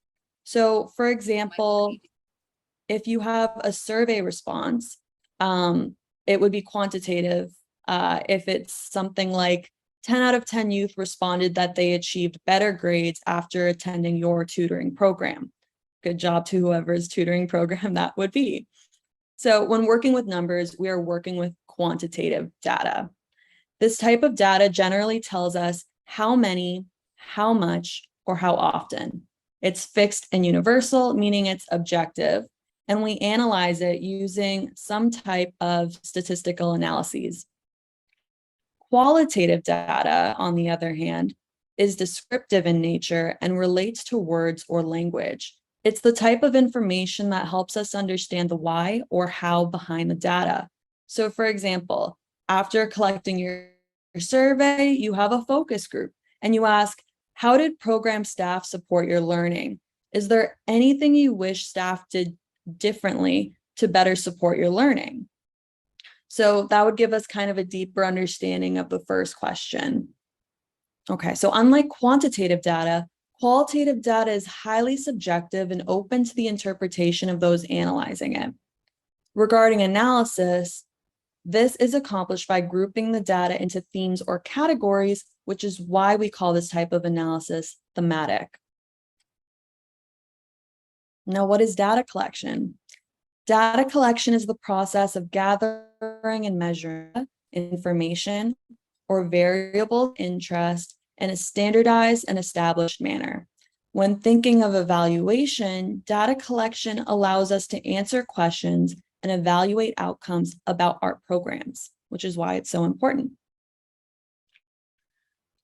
So for example, if you have a survey response, it would be quantitative. If it's something like 10 out of 10 youth responded that they achieved better grades after attending your tutoring program. Good job to whoever's tutoring program that would be. So when working with numbers, we are working with quantitative data. This type of data generally tells us how many, how much, or how often. It's fixed and universal, meaning it's objective, and we analyze it using some type of statistical analyses. Qualitative data, on the other hand, is descriptive in nature and relates to words or language. It's the type of information that helps us understand the why or how behind the data. So for example, after collecting your survey, you have a focus group and you ask, how did program staff support your learning? Is there anything you wish staff did differently to better support your learning? So that would give us kind of a deeper understanding of the first question. Okay, so unlike quantitative data, qualitative data is highly subjective and open to the interpretation of those analyzing it. Regarding analysis, This is accomplished by grouping the data into themes or categories, which is why we call this type of analysis thematic. Now, what is data collection? Data collection is the process of gathering and measuring information or variable interest in a standardized and established manner. When thinking of evaluation, data collection allows us to answer questions and evaluate outcomes about our programs, which is why it's so important.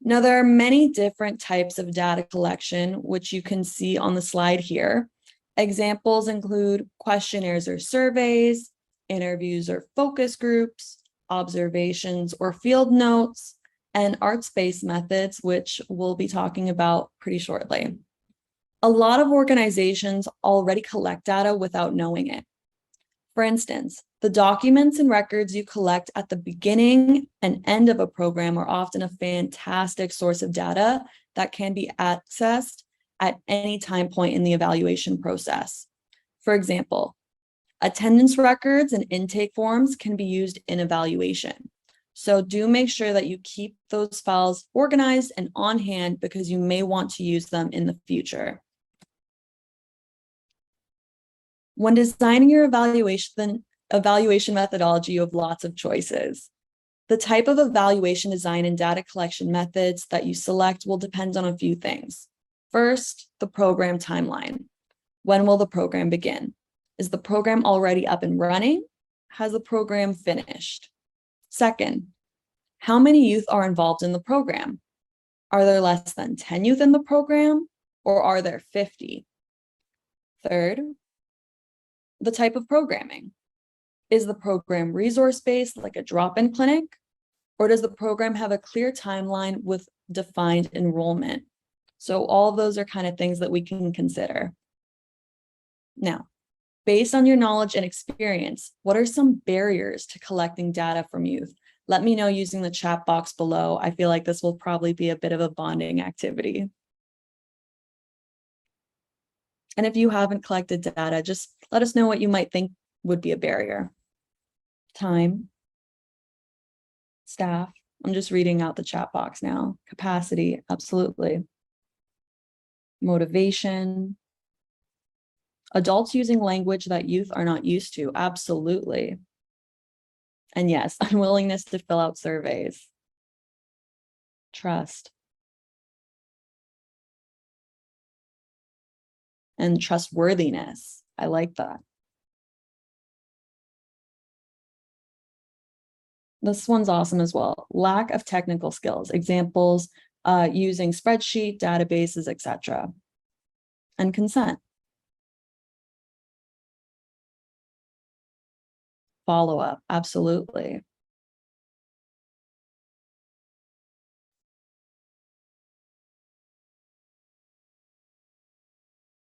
Now, there are many different types of data collection, which you can see on the slide here. Examples include questionnaires or surveys, interviews or focus groups, observations or field notes, and arts-based methods, which we'll be talking about pretty shortly. A lot of organizations already collect data without knowing it. For instance, the documents and records you collect at the beginning and end of a program are often a fantastic source of data that can be accessed at any time point in the evaluation process. For example, attendance records and intake forms can be used in evaluation. So do make sure that you keep those files organized and on hand because you may want to use them in the future. When designing your evaluation methodology, you have lots of choices. The type of evaluation design and data collection methods that you select will depend on a few things. First, the program timeline. When will the program begin? Is the program already up and running? Has the program finished? Second, how many youth are involved in the program? Are there less than 10 youth in the program, or are there 50? Third, the type of programming. Is the program resource-based, like a drop-in clinic, or does the program have a clear timeline with defined enrollment? So all of those are kind of things that we can consider. Now, based on your knowledge and experience, what are some barriers to collecting data from youth? Let me know using the chat box below. I feel like this will probably be a bit of a bonding activity. And if you haven't collected data, just let us know what you might think would be a barrier. Time, staff, I'm just reading out the chat box now. Capacity, absolutely. Motivation. Adults using language that youth are not used to, absolutely. And yes, unwillingness to fill out surveys. Trust. And trustworthiness. I like that. This one's awesome as well. Lack of technical skills. Examples, using spreadsheet, databases, etc. And consent. Follow-up, absolutely.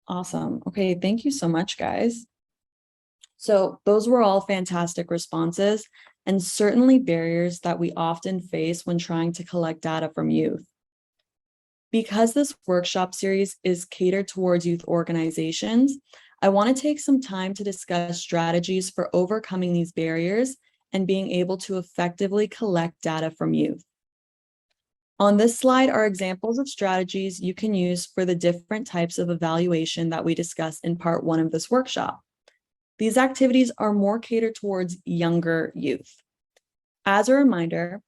Awesome. Okay, thank you so much, guys. So those were all fantastic responses and certainly barriers that we often face when trying to collect data from youth. Because this workshop series is catered towards youth organizations, I want to take some time to discuss strategies for overcoming these barriers and being able to effectively collect data from youth. On this slide are examples of strategies you can use for the different types of evaluation that we discussed in part 1 of this workshop. These activities are more catered towards younger youth. As a reminder,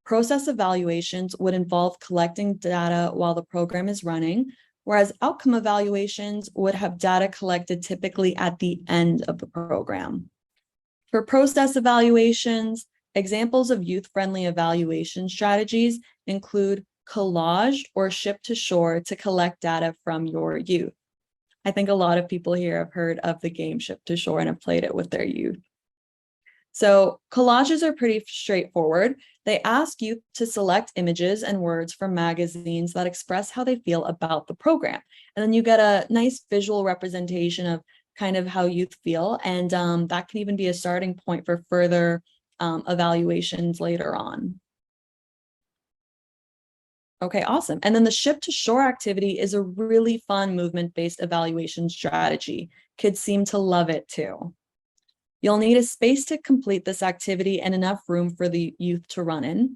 process evaluations would involve collecting data while the program is running, whereas outcome evaluations would have data collected typically at the end of the program. For process evaluations, examples of youth-friendly evaluation strategies include collage or ship to shore to collect data from your youth. I think a lot of people here have heard of the game Ship to Shore and have played it with their youth. So collages are pretty straightforward. They ask youth to select images and words from magazines that express how they feel about the program. And then you get a nice visual representation of kind of how youth feel. And that can even be a starting point for further evaluations later on. Okay, awesome. And then the ship to shore activity is a really fun movement-based evaluation strategy. Kids seem to love it too. You'll need a space to complete this activity and enough room for the youth to run in.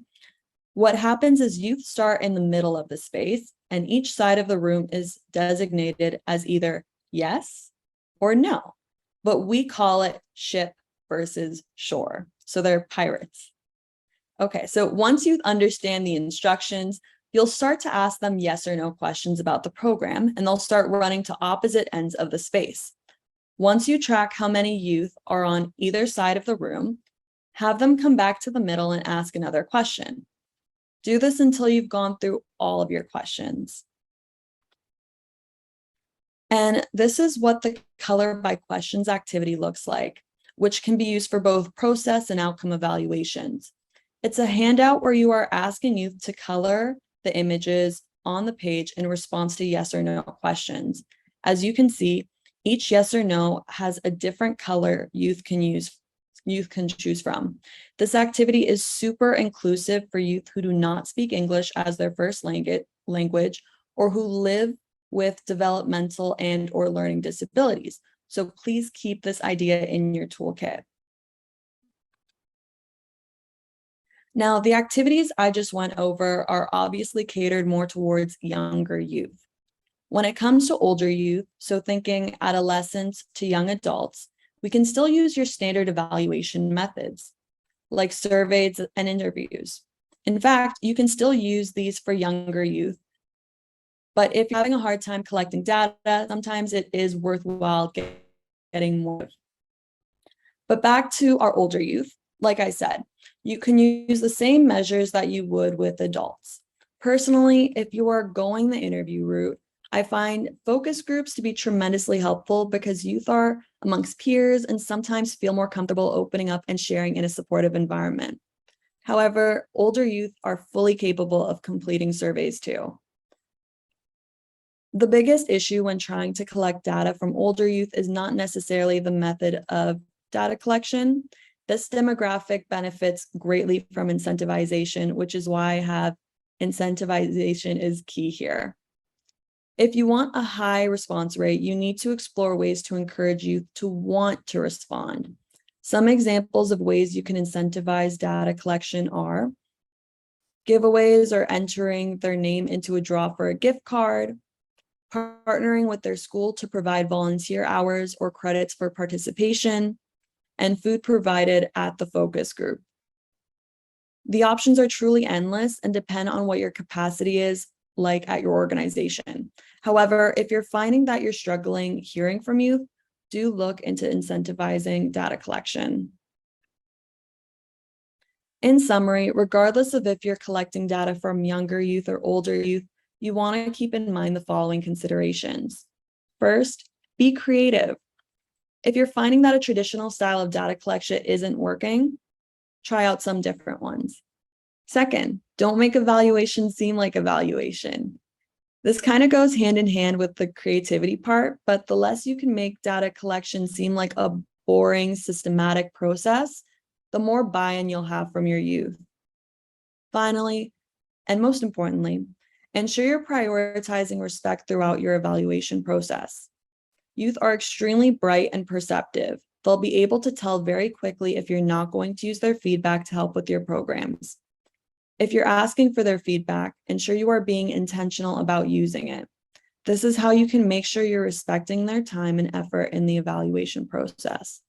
What happens is youth start in the middle of the space, and each side of the room is designated as either yes or no, but we call it ship versus shore. So they're pirates. Okay, so once you understand the instructions, you'll start to ask them yes or no questions about the program, and they'll start running to opposite ends of the space. Once you track how many youth are on either side of the room, have them come back to the middle and ask another question. Do this until you've gone through all of your questions. And this is what the color by questions activity looks like, which can be used for both process and outcome evaluations. It's a handout where you are asking youth to color the images on the page in response to yes or no questions. As you can see, each yes or no has a different color youth can choose from. This activity is super inclusive for youth who do not speak English as their first language or who live with developmental and or learning disabilities. So please keep this idea in your toolkit. Now, the activities I just went over are obviously catered more towards younger youth. When it comes to older youth, so thinking adolescents to young adults, we can still use your standard evaluation methods, like surveys and interviews. In fact, you can still use these for younger youth. But if you're having a hard time collecting data, sometimes it is worthwhile getting more. But back to our older youth, like I said, you can use the same measures that you would with adults. Personally, if you are going the interview route, I find focus groups to be tremendously helpful because youth are amongst peers and sometimes feel more comfortable opening up and sharing in a supportive environment. However, older youth are fully capable of completing surveys too. The biggest issue when trying to collect data from older youth is not necessarily the method of data collection. This demographic benefits greatly from incentivization, which is why I have incentivization is key here. If you want a high response rate, you need to explore ways to encourage youth to want to respond. Some examples of ways you can incentivize data collection are giveaways or entering their name into a draw for a gift card, partnering with their school to provide volunteer hours or credits for participation, and food provided at the focus group. The options are truly endless and depend on what your capacity is like at your organization. However, if you're finding that you're struggling hearing from youth, do look into incentivizing data collection. In summary, regardless of if you're collecting data from younger youth or older youth, you want to keep in mind the following considerations. First, be creative. If you're finding that a traditional style of data collection isn't working, try out some different ones. Second, don't make evaluation seem like evaluation. This kind of goes hand in hand with the creativity part, but the less you can make data collection seem like a boring, systematic process, the more buy-in you'll have from your youth. Finally, and most importantly, ensure you're prioritizing respect throughout your evaluation process. Youth are extremely bright and perceptive. They'll be able to tell very quickly if you're not going to use their feedback to help with your programs. If you're asking for their feedback, ensure you are being intentional about using it. This is how you can make sure you're respecting their time and effort in the evaluation process.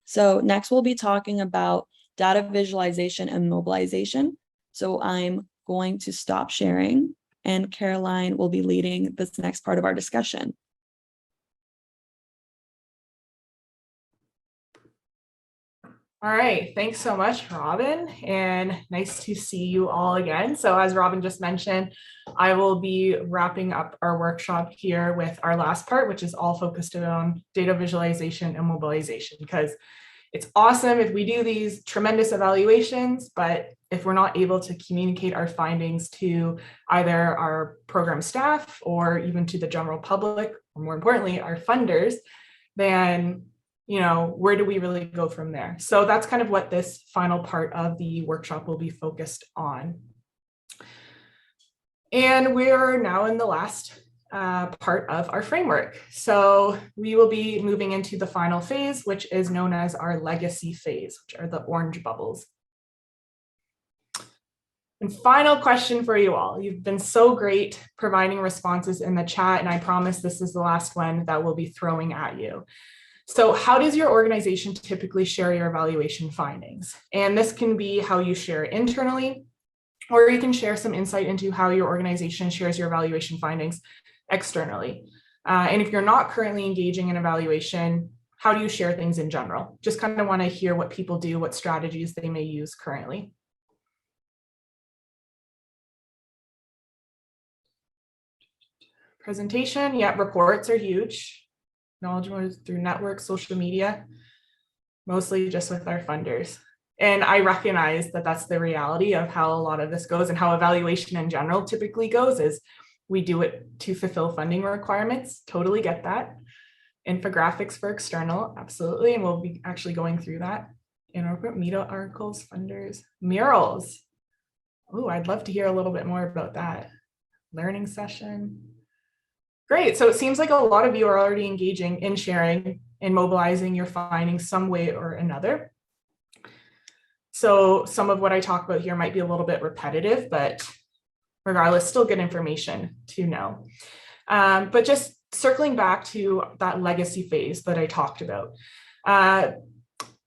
So next we'll be talking about data visualization and mobilization. So I'm going to stop sharing and Caroline will be leading this next part of our discussion. All right, thanks so much, Robin, and nice to see you all again. So as Robin just mentioned, I will be wrapping up our workshop here with our last part, which is all focused on data visualization and mobilization, because it's awesome if we do these tremendous evaluations, but if we're not able to communicate our findings to either our program staff or even to the general public, or more importantly, our funders, then where do we really go from there? So that's kind of what this final part of the workshop will be focused on. And we're now in the last part of our framework. So we will be moving into the final phase, which is known as our legacy phase, which are the orange bubbles. And final question for you all. You've been so great providing responses in the chat, and I promise this is the last one that we'll be throwing at you. So how does your organization typically share your evaluation findings? And this can be how you share internally, or you can share some insight into how your organization shares your evaluation findings externally. And if you're not currently engaging in evaluation, how do you share things in general? Just kind of want to hear what people do, what strategies they may use currently. Presentation, yeah, reports are huge. Knowledge through networks, social media, mostly just with our funders. And I recognize that that's the reality of how a lot of this goes, and how evaluation in general typically goes is we do it to fulfill funding requirements. Totally get that. Infographics for external, absolutely. And we'll be actually going through that in our media articles, funders, murals. Oh, I'd love to hear a little bit more about that. Learning session. Great. So it seems like a lot of you are already engaging in sharing and mobilizing your findings some way or another. So some of what I talk about here might be a little bit repetitive, but regardless, still good information to know. But just circling back to that legacy phase that I talked about,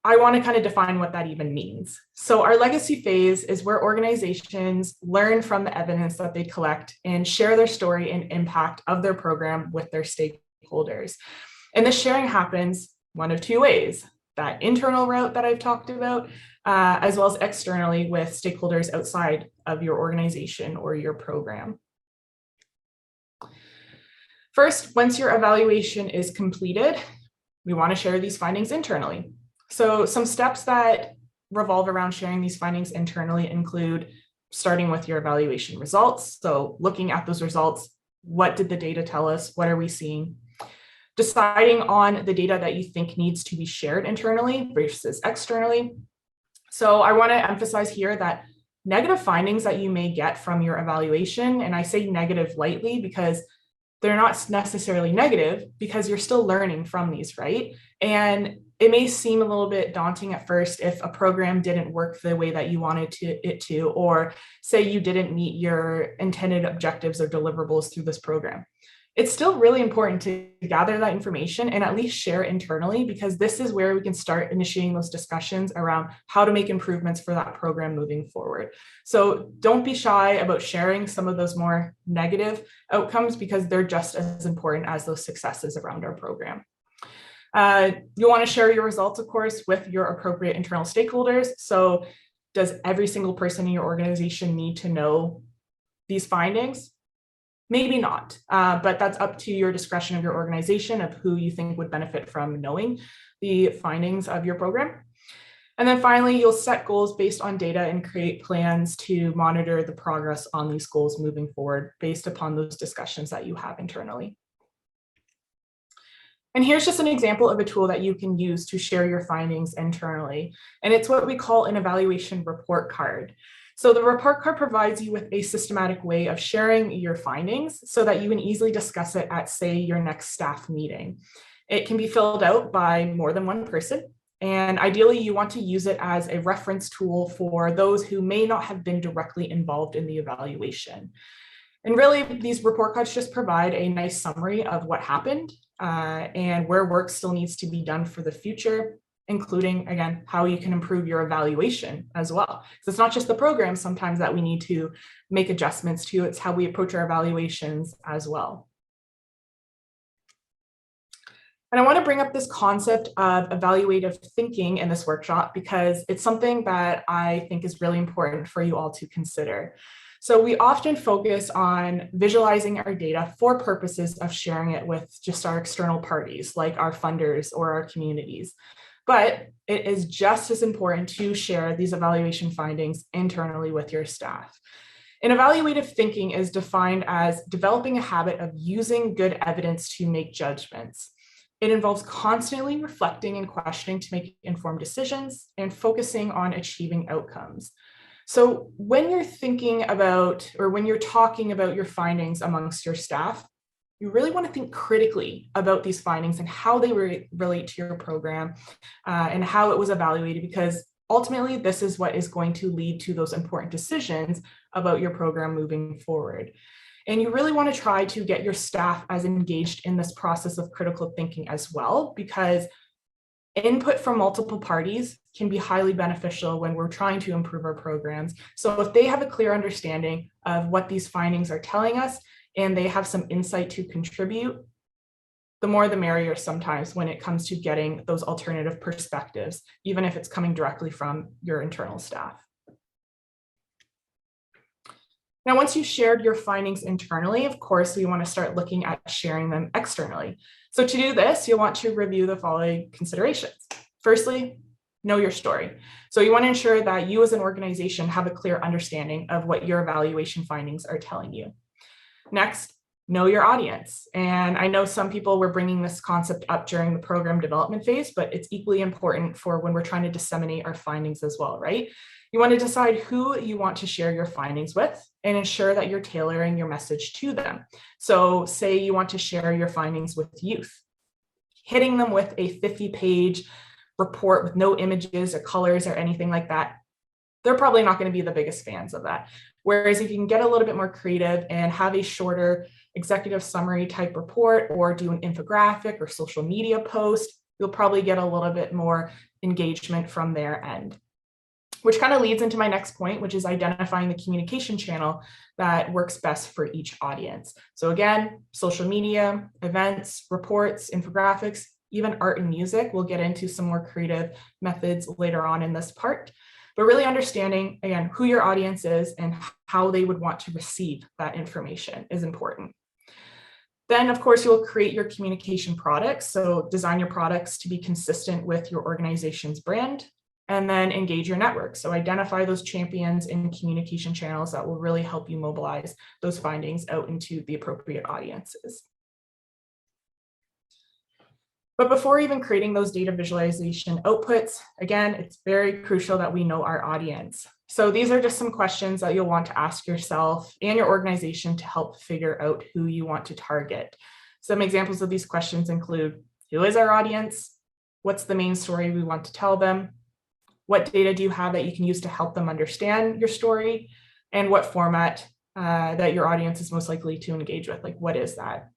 I want to kind of define what that even means. So our legacy phase is where organizations learn from the evidence that they collect and share their story and impact of their program with their stakeholders. And this sharing happens one of two ways: that internal route that I've talked about, as well as externally with stakeholders outside of your organization or your program. First, once your evaluation is completed, we want to share these findings internally. So some steps that revolve around sharing these findings internally include starting with your evaluation results. So looking at those results, what did the data tell us? What are we seeing? Deciding on the data that you think needs to be shared internally versus externally. So I want to emphasize here that negative findings that you may get from your evaluation, and I say negative lightly because they're not necessarily negative, because you're still learning from these, right? And it may seem a little bit daunting at first if a program didn't work the way that you wanted it to, or say you didn't meet your intended objectives or deliverables through this program. It's still really important to gather that information and at least share internally, because this is where we can start initiating those discussions around how to make improvements for that program moving forward. So don't be shy about sharing some of those more negative outcomes, because they're just as important as those successes around our program. You'll want to share your results, of course, with your appropriate internal stakeholders. So does every single person in your organization need to know these findings? Maybe not, but that's up to your discretion of your organization of who you think would benefit from knowing the findings of your program. And then finally, you'll set goals based on data and create plans to monitor the progress on these goals moving forward based upon those discussions that you have internally. And here's just an example of a tool that you can use to share your findings internally. And it's what we call an evaluation report card. So the report card provides you with a systematic way of sharing your findings so that you can easily discuss it at, say, your next staff meeting. It can be filled out by more than one person. And ideally, you want to use it as a reference tool for those who may not have been directly involved in the evaluation. And really, these report cards just provide a nice summary of what happened and where work still needs to be done for the future, including, again, how you can improve your evaluation as well. So it's not just the program sometimes that we need to make adjustments to, it's how we approach our evaluations as well. And I want to bring up this concept of evaluative thinking in this workshop because it's something that I think is really important for you all to consider. So we often focus on visualizing our data for purposes of sharing it with just our external parties, like our funders or our communities. But it is just as important to share these evaluation findings internally with your staff. And evaluative thinking is defined as developing a habit of using good evidence to make judgments. It involves constantly reflecting and questioning to make informed decisions and focusing on achieving outcomes. So when you're thinking about, or when you're talking about your findings amongst your staff, you really want to think critically about these findings and how they relate to your program and how it was evaluated, because ultimately this is what is going to lead to those important decisions about your program moving forward. And you really want to try to get your staff as engaged in this process of critical thinking as well, because input from multiple parties can be highly beneficial when we're trying to improve our programs. So if they have a clear understanding of what these findings are telling us and they have some insight to contribute, the more the merrier sometimes when it comes to getting those alternative perspectives, even if it's coming directly from your internal staff. Now, once you've shared your findings internally, of course, we want to start looking at sharing them externally. So to do this, you'll want to review the following considerations. Firstly, know your story. So you want to ensure that you as an organization have a clear understanding of what your evaluation findings are telling you. Next, know your audience. And I know some people were bringing this concept up during the program development phase, but it's equally important for when we're trying to disseminate our findings as well, right? You want to decide who you want to share your findings with and ensure that you're tailoring your message to them. So say you want to share your findings with youth, hitting them with a 50-page report with no images or colors or anything like that, they're probably not going to be the biggest fans of that. Whereas if you can get a little bit more creative and have a shorter executive summary type report or do an infographic or social media post, you'll probably get a little bit more engagement from their end. Which kind of leads into my next point, which is identifying the communication channel that works best for each audience. So again, social media, events, reports, infographics, even art and music. We'll get into some more creative methods later on in this part, but really understanding, again, who your audience is and how they would want to receive that information is important. Then, of course, you'll create your communication products. So design your products to be consistent with your organization's brand, and then engage your network. So identify those champions and communication channels that will really help you mobilize those findings out into the appropriate audiences. But before even creating those data visualization outputs, again, it's very crucial that we know our audience. So these are just some questions that you'll want to ask yourself and your organization to help figure out who you want to target. Some examples of these questions include, who is our audience? What's the main story we want to tell them? What data do you have that you can use to help them understand your story? And what format that your audience is most likely to engage with? Like, what is that?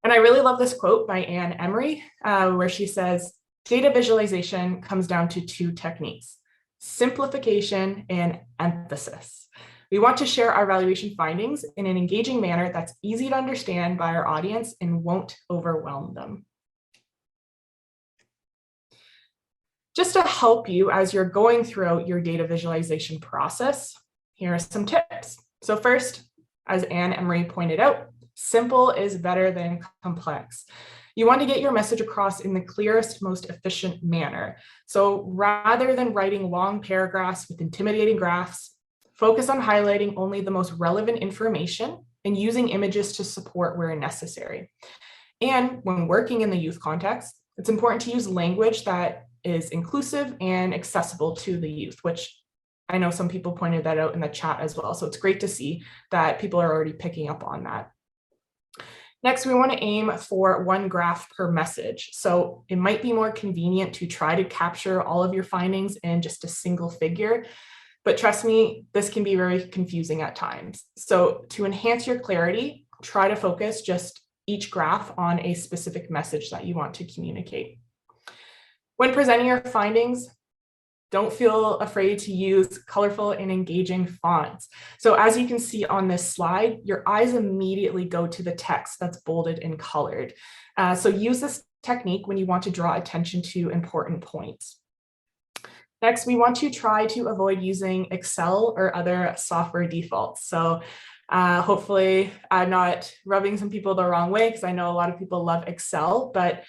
And I really love this quote by Anne Emery, where she says, data visualization comes down to two techniques, simplification and emphasis. We want to share our evaluation findings in an engaging manner that's easy to understand by our audience and won't overwhelm them. Just to help you as you're going throughout your data visualization process, here are some tips. So first, as Anne Emery pointed out, simple is better than complex. You want to get your message across in the clearest, most efficient manner. So rather than writing long paragraphs with intimidating graphs, focus on highlighting only the most relevant information and using images to support where necessary. And when working in the youth context, it's important to use language that is inclusive and accessible to the youth, which I know some people pointed that out in the chat as well. So it's great to see that people are already picking up on that. Next, we want to aim for one graph per message. So it might be more convenient to try to capture all of your findings in just a single figure, but trust me, this can be very confusing at times. So to enhance your clarity, try to focus just each graph on a specific message that you want to communicate. When presenting your findings, don't feel afraid to use colorful and engaging fonts. So as you can see on this slide, your eyes immediately go to the text that's bolded and colored. So use this technique when you want to draw attention to important points. Next, we want to try to avoid using Excel or other software defaults. So hopefully I'm not rubbing some people the wrong way, because I know a lot of people love Excel, but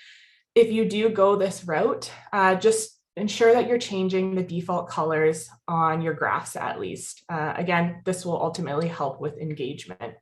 if you do go this route, just ensure that you're changing the default colors on your graphs at least. Again, this will ultimately help with engagement.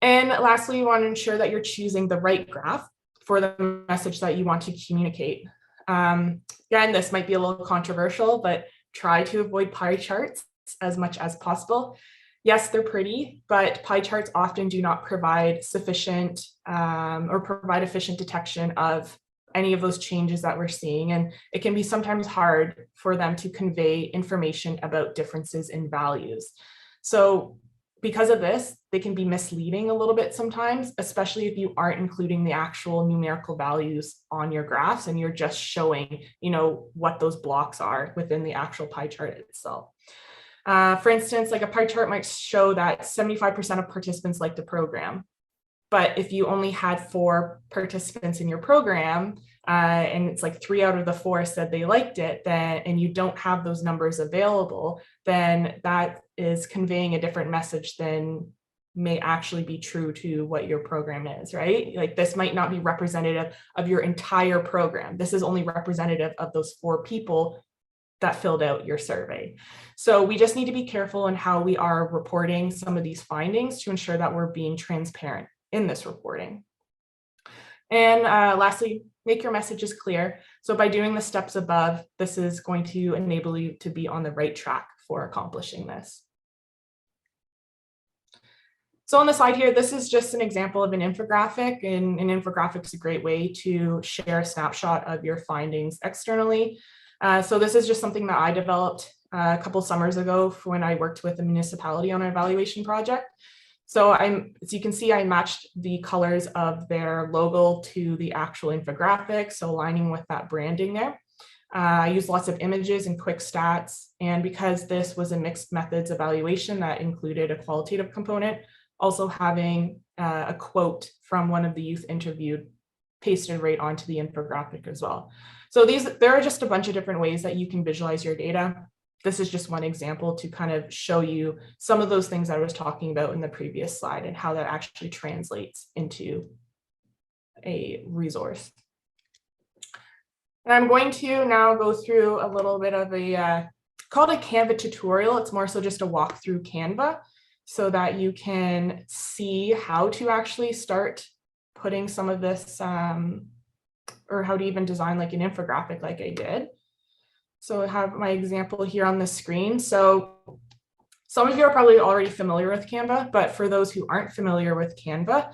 And lastly, you want to ensure that you're choosing the right graph for the message that you want to communicate. Again, this might be a little controversial, but try to avoid pie charts as much as possible. Yes, they're pretty, but pie charts often do not provide sufficient or provide efficient detection of any of those changes that we're seeing. And it can be sometimes hard for them to convey information about differences in values. So because of this, they can be misleading a little bit sometimes, especially if you aren't including the actual numerical values on your graphs and you're just showing, what those blocks are within the actual pie chart itself. For instance, like a pie chart might show that 75% of participants like the program. But if you only had 4 participants in your program, and it's like 3 out of the 4 said they liked it, then, and you don't have those numbers available, then that is conveying a different message than may actually be true to what your program is, right? Like this might not be representative of your entire program. This is only representative of those 4 people that filled out your survey. So we just need to be careful in how we are reporting some of these findings to ensure that we're being transparent in this reporting. And lastly, make your messages clear. So by doing the steps above, this is going to enable you to be on the right track for accomplishing this. So on the slide here, this is just an example of an infographic, and an infographic is a great way to share a snapshot of your findings externally. So this is just something that I developed a couple summers ago when I worked with a municipality on an evaluation project. So as you can see, I matched the colors of their logo to the actual infographic, so aligning with that branding there. I used lots of images and quick stats, and because this was a mixed methods evaluation that included a qualitative component, also having a quote from one of the youth interviewed pasted right onto the infographic as well. So there are just a bunch of different ways that you can visualize your data. This is just one example to kind of show you some of those things I was talking about in the previous slide and how that actually translates into a resource. And I'm going to now go through a little bit of called a Canva tutorial. It's more so just a walk through Canva so that you can see how to actually start putting some of this or how to even design like an infographic like I did. So I have my example here on the screen. So some of you are probably already familiar with Canva, but for those who aren't familiar with Canva,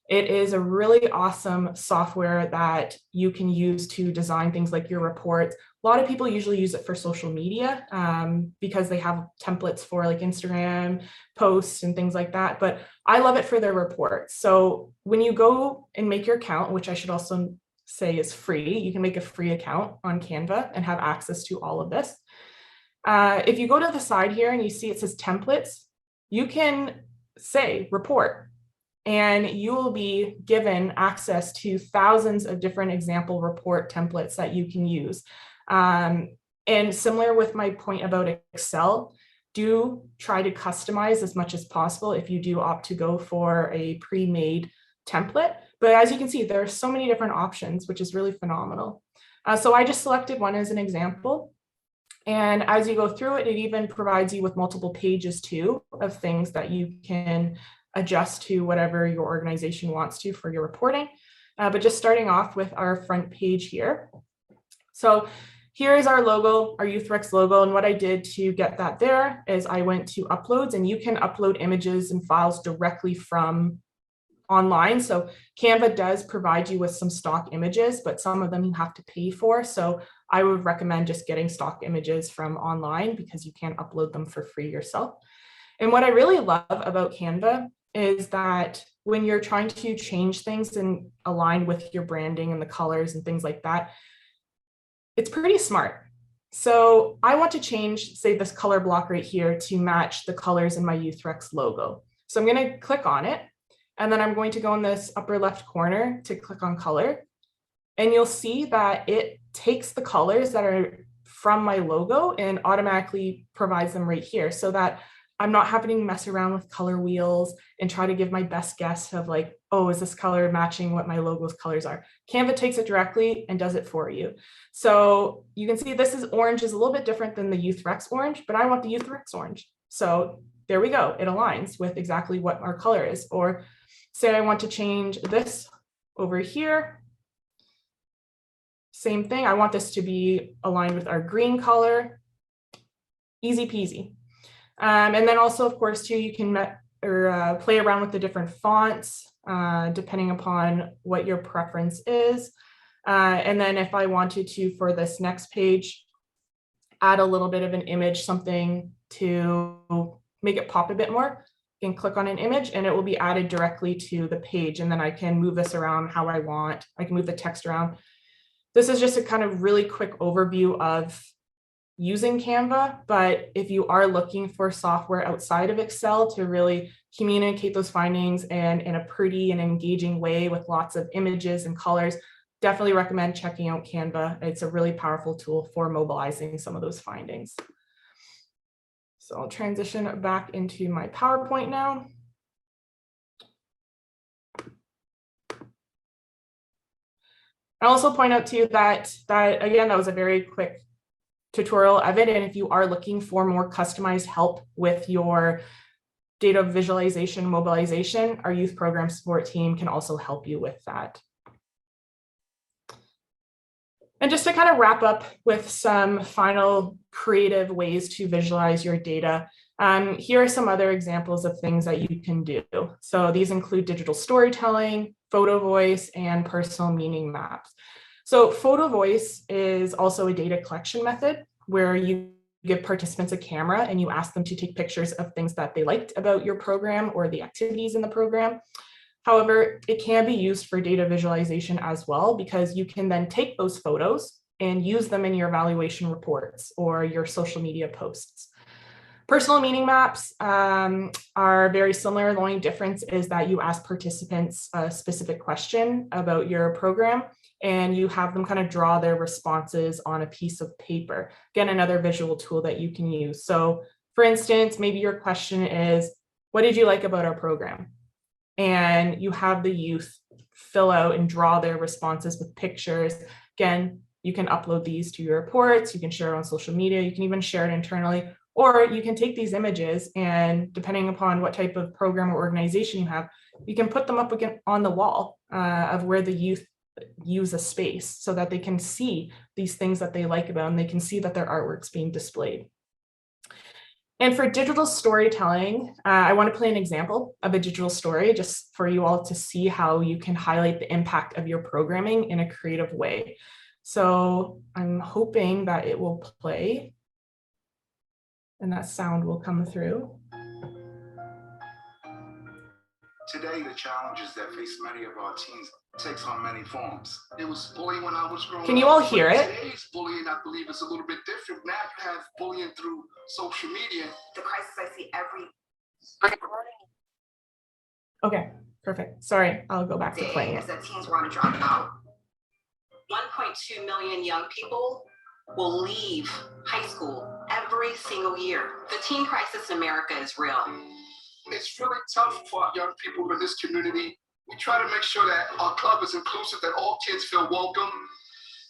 it is a really awesome software that you can use to design things like your reports. A lot of people usually use it for social media because they have templates for like Instagram posts and things like that. But I love it for their reports. So when you go and make your account, which I should also say is free, you can make a free account on Canva and have access to all of this. If you go to the side here and you see it says templates, you can say report, and you will be given access to thousands of different example report templates that you can use. And similar with my point about Excel, do try to customize as much as possible if you do opt to go for a pre-made template. But as you can see, there are so many different options, which is really phenomenal. So I just selected one as an example. And as you go through it, it even provides you with multiple pages too of things that you can adjust to whatever your organization wants to for your reporting. But just starting off with our front page here. So here is our logo, our YouthREX logo. And what I did to get that there is I went to uploads, and you can upload images and files directly from online. So Canva does provide you with some stock images, but some of them you have to pay for. So I would recommend just getting stock images from online because you can upload them for free yourself. And what I really love about Canva is that when you're trying to change things and align with your branding and the colors and things like that, it's pretty smart. So I want to change, say, this color block right here to match the colors in my YouthREX logo. So I'm going to click on it. And then I'm going to go in this upper left corner to click on color. And you'll see that it takes the colors that are from my logo and automatically provides them right here so that I'm not having to mess around with color wheels and try to give my best guess of like, oh, is this color matching what my logo's colors are? Canva takes it directly and does it for you. So you can see this is orange is a little bit different than the YouthREX orange, but I want the YouthREX orange. So there we go. It aligns with exactly what our color is. Or say I want to change this over here. Same thing. I want this to be aligned with our green color. Easy peasy. And then also, of course, too, you can play around with the different fonts, depending upon what your preference is. And then if I wanted to, for this next page, add a little bit of an image, something to make it pop a bit more, you can click on an image and it will be added directly to the page. And then I can move this around how I want. I can move the text around. This is just a kind of really quick overview of using Canva, but if you are looking for software outside of Excel to really communicate those findings and in a pretty and engaging way with lots of images and colors, definitely recommend checking out Canva. It's a really powerful tool for mobilizing some of those findings. So I'll transition back into my PowerPoint now. I also point out to you that again, that was a very quick tutorial of it. And if you are looking for more customized help with your data visualization, mobilization, our youth program support team can also help you with that. And just to kind of wrap up with some final creative ways to visualize your data, here are some other examples of things that you can do. So these include digital storytelling, photo voice, and personal meaning maps. So photo voice is also a data collection method where you give participants a camera and you ask them to take pictures of things that they liked about your program or the activities in the program. However, it can be used for data visualization as well, because you can then take those photos and use them in your evaluation reports or your social media posts. Personal meaning maps are very similar. The only difference is that you ask participants a specific question about your program and you have them kind of draw their responses on a piece of paper. Again, another visual tool that you can use. So for instance, maybe your question is, what did you like about our program? And you have the youth fill out and draw their responses with pictures. Again, you can upload these to your reports, you can share it on social media, you can even share it internally, or you can take these images and depending upon what type of program or organization you have, you can put them up again on the wall of where the youth use a space so that they can see these things that they like about and they can see that their artwork's being displayed. And for digital storytelling, I want to play an example of a digital story just for you all to see how you can highlight the impact of your programming in a creative way. So I'm hoping that it will play and that sound will come through. Today, the challenges that face many of our teens takes on many forms. It was bullying when I was growing up. Can you all hear it? Today's bullying, I believe, is a little bit different. Now you have bullying through social media. The crisis I see every Okay, perfect. Sorry, I'll go back to playing it. is that teens want to drop out. 1.2 million young people will leave high school every single year. The teen crisis in America is real. It's really tough for young people in this community. We try to make sure that our club is inclusive, that all kids feel welcome.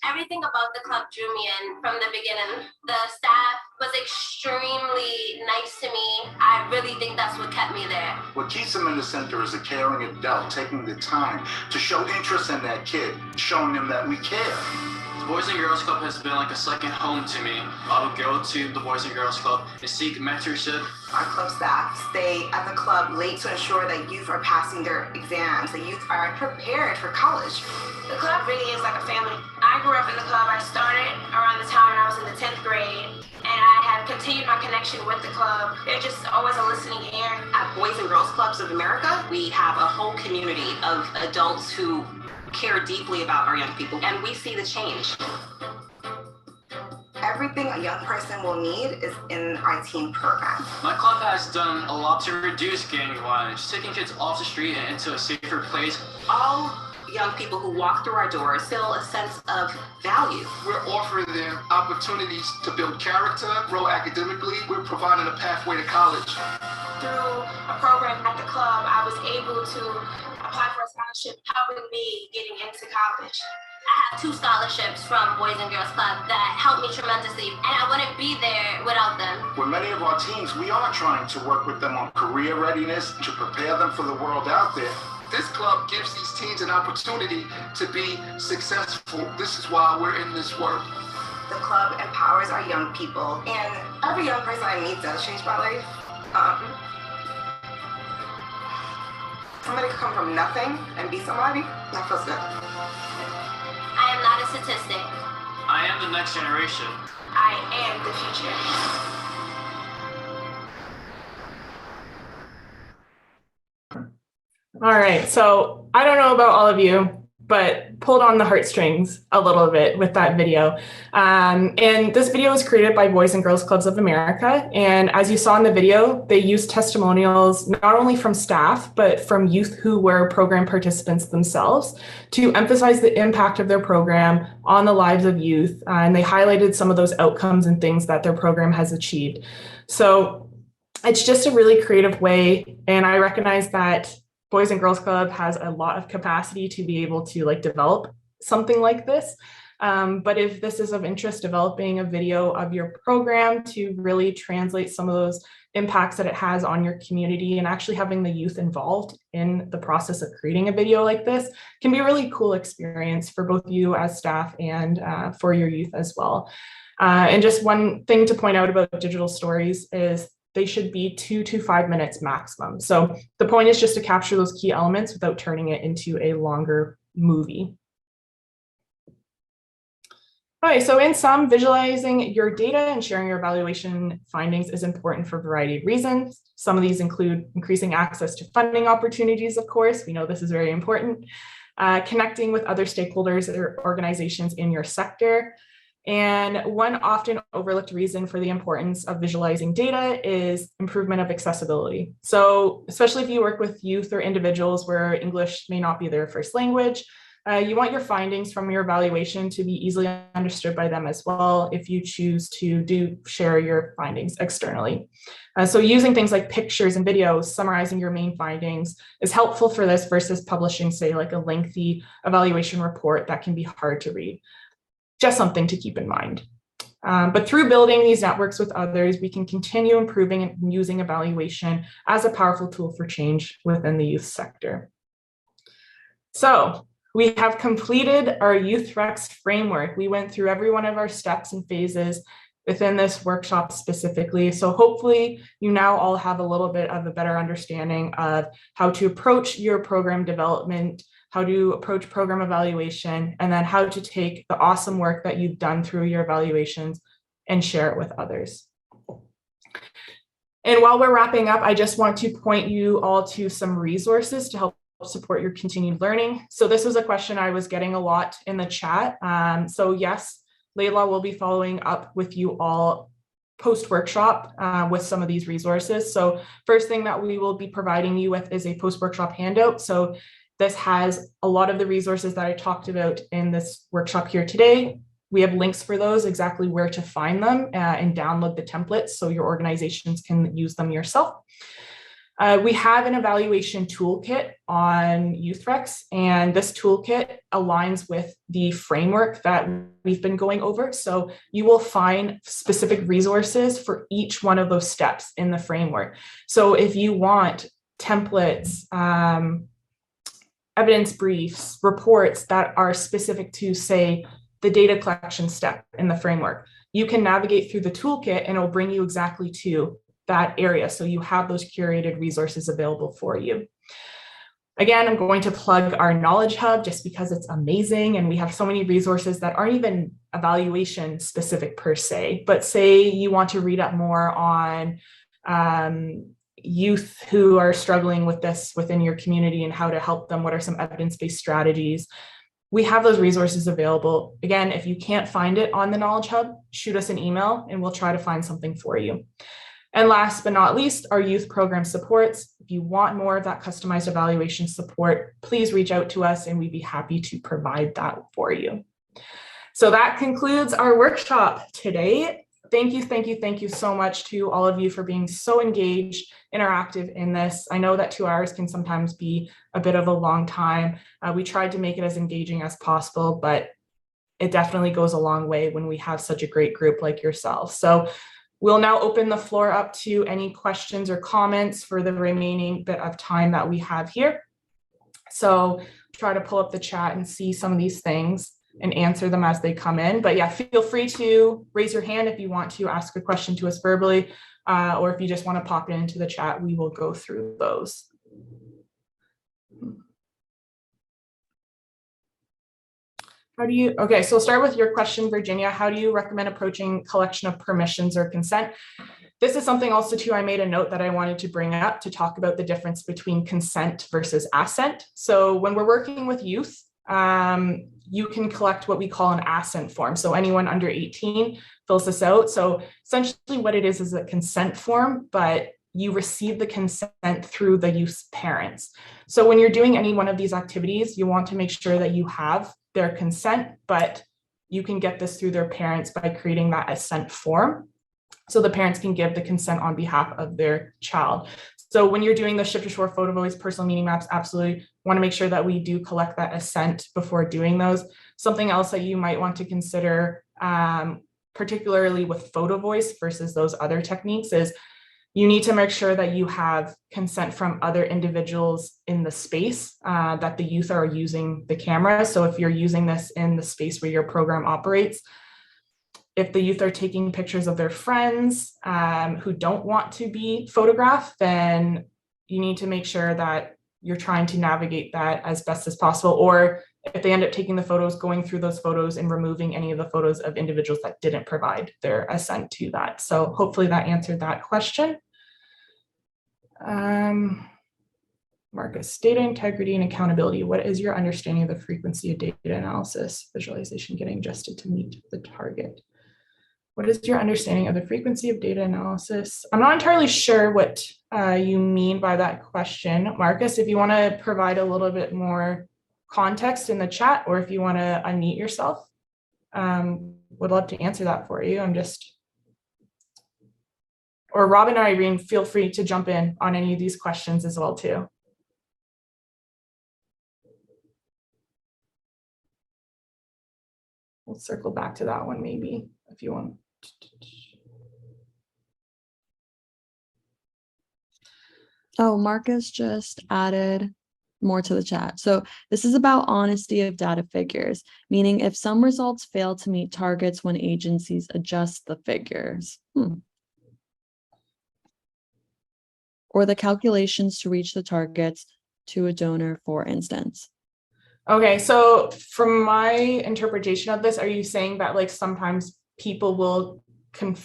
Everything about the club drew me in from the beginning. The staff was extremely nice to me. I really think that's what kept me there. What keeps them in the center is a caring adult taking the time to show interest in that kid, showing them that we care. The Boys and Girls Club has been like a second home to me. I would go to the Boys and Girls Club and seek mentorship. Our club staff stay at the club late to ensure that youth are passing their exams, that youth are prepared for college. The club really is like a family. I grew up in the club. I started around the time when I was in the 10th grade, and I have continued my connection with the club. They're just always a listening ear. At Boys and Girls Clubs of America, We have a whole community of adults who care deeply about our young people, and we see the change. everything a young person will need is in our teen program. My club has done a lot to reduce gang violence, taking kids off the street and into a safer place. All young people who walk through our doors feel a sense of value. We're offering them opportunities to build character, grow academically. We're providing a pathway to college. Through a program at the club, I was able to apply for a scholarship, helping me getting into college. I have 2 scholarships from Boys and Girls Club that helped me tremendously, and I wouldn't be there without them. With many of our teams, we are trying to work with them on career readiness to prepare them for the world out there. This club gives these teens an opportunity to be successful. This is why we're in this work. The club empowers our young people, and every young person I meet does change my life. Somebody could come from nothing and be somebody. That feels good. I am not a statistic. I am the next generation. I am the future. All right, so I don't know about all of you, but pulled on the heartstrings a little bit with that video. And this video was created by Boys and Girls Clubs of America. And as you saw in the video, they used testimonials not only from staff, but from youth who were program participants themselves to emphasize the impact of their program on the lives of youth. And they highlighted some of those outcomes and things that their program has achieved. So it's just a really creative way. And I recognize that Boys and Girls Club has a lot of capacity to be able to develop something like this. But if this is of interest, developing a video of your program to really translate some of those impacts that it has on your community and actually having the youth involved in the process of creating a video like this can be a really cool experience for both you as staff and for your youth as well. And just one thing to point out about digital stories is they should be 2 to 5 minutes maximum. So the point is just to capture those key elements without turning it into a longer movie. All right, so in sum, visualizing your data and sharing your evaluation findings is important for a variety of reasons. Some of these include increasing access to funding opportunities, of course. We know this is very important. Connecting with other stakeholders or organizations in your sector. And one often overlooked reason for the importance of visualizing data is improvement of accessibility. So especially if you work with youth or individuals where English may not be their first language, you want your findings from your evaluation to be easily understood by them as well if you choose to share your findings externally. So using things like pictures and videos, summarizing your main findings is helpful for this versus publishing, say, a lengthy evaluation report that can be hard to read. Just something to keep in mind. But through building these networks with others, we can continue improving and using evaluation as a powerful tool for change within the youth sector. So we have completed our YouthREX framework. We went through every one of our steps and phases within this workshop specifically. So hopefully you now all have a little bit of a better understanding of how to approach your program development, how to approach program evaluation, and then how to take the awesome work that you've done through your evaluations and share it with others. And while we're wrapping up, I just want to point you all to some resources to help support your continued learning. So this was a question I was getting a lot in the chat. So yes, Layla will be following up with you all post-workshop with some of these resources. So first thing that we will be providing you with is a post-workshop handout. So this has a lot of the resources that I talked about in this workshop here today. We have links for those, exactly where to find them and download the templates so your organizations can use them yourself. We have an evaluation toolkit on YouthREX, and this toolkit aligns with the framework that we've been going over. So you will find specific resources for each one of those steps in the framework. So if you want templates, evidence briefs, reports that are specific to, say, the data collection step in the framework, you can navigate through the toolkit and it'll bring you exactly to that area. So you have those curated resources available for you. Again, I'm going to plug our Knowledge Hub just because it's amazing. And we have so many resources that aren't even evaluation specific per se, but say you want to read up more on youth who are struggling with this within your community and how to help them. What are some evidence-based strategies? We have those resources available. Again, if you can't find it on the Knowledge Hub, shoot us an email and we'll try to find something for you. And last but not least, our youth program supports. If you want more of that customized evaluation support, please reach out to us and we'd be happy to provide that for you. So that concludes our workshop today. Thank you so much to all of you for being so engaged, interactive in this. I know that 2 hours can sometimes be a bit of a long time. We tried to make it as engaging as possible, but it definitely goes a long way when we have such a great group like yourself. So we'll now open the floor up to any questions or comments for the remaining bit of time that we have here. So try to pull up the chat and see some of these things. and answer them as they come in. But yeah, feel free to raise your hand if you want to ask a question to us verbally, or if you just want to pop it into the chat, we will go through those. Okay, so we'll start with your question, Virginia. How do you recommend approaching collection of permissions or consent? This is something also too, I made a note that I wanted to bring up to talk about the difference between consent versus assent. So when we're working with youth, you can collect what we call an assent form. So anyone under 18 fills this out. So essentially what it is a consent form, but you receive the consent through the youth's parents. So when you're doing any one of these activities, you want to make sure that you have their consent, but you can get this through their parents by creating that assent form. So the parents can give the consent on behalf of their child. So when you're doing the Shift to Shore photo voice personal meaning maps, absolutely want to make sure that we do collect that assent before doing those. Something else that you might want to consider, particularly with photo voice versus those other techniques, is you need to make sure that you have consent from other individuals in the space that the youth are using the camera. So if you're using this in the space where your program operates, if the youth are taking pictures of their friends who don't want to be photographed, then you need to make sure that you're trying to navigate that as best as possible. Or if they end up taking the photos, going through those photos and removing any of the photos of individuals that didn't provide their assent to that. So hopefully that answered that question. Marcus, data integrity and accountability. What is your understanding of the frequency of data analysis, visualization getting adjusted to meet the target? What is your understanding of the frequency of data analysis? I'm not entirely sure what you mean by that question, Marcus. If you want to provide a little bit more context in the chat, or if you want to unmute yourself, would love to answer that for you. Or Robin or Irene, feel free to jump in on any of these questions as well too. We'll circle back to that one maybe if you want. Oh, Marcus just added more to the chat. So this is about honesty of data figures, meaning if some results fail to meet targets when agencies adjust the figures. Or the calculations to reach the targets to a donor, for instance. Okay, so from my interpretation of this, are you saying that like sometimes people will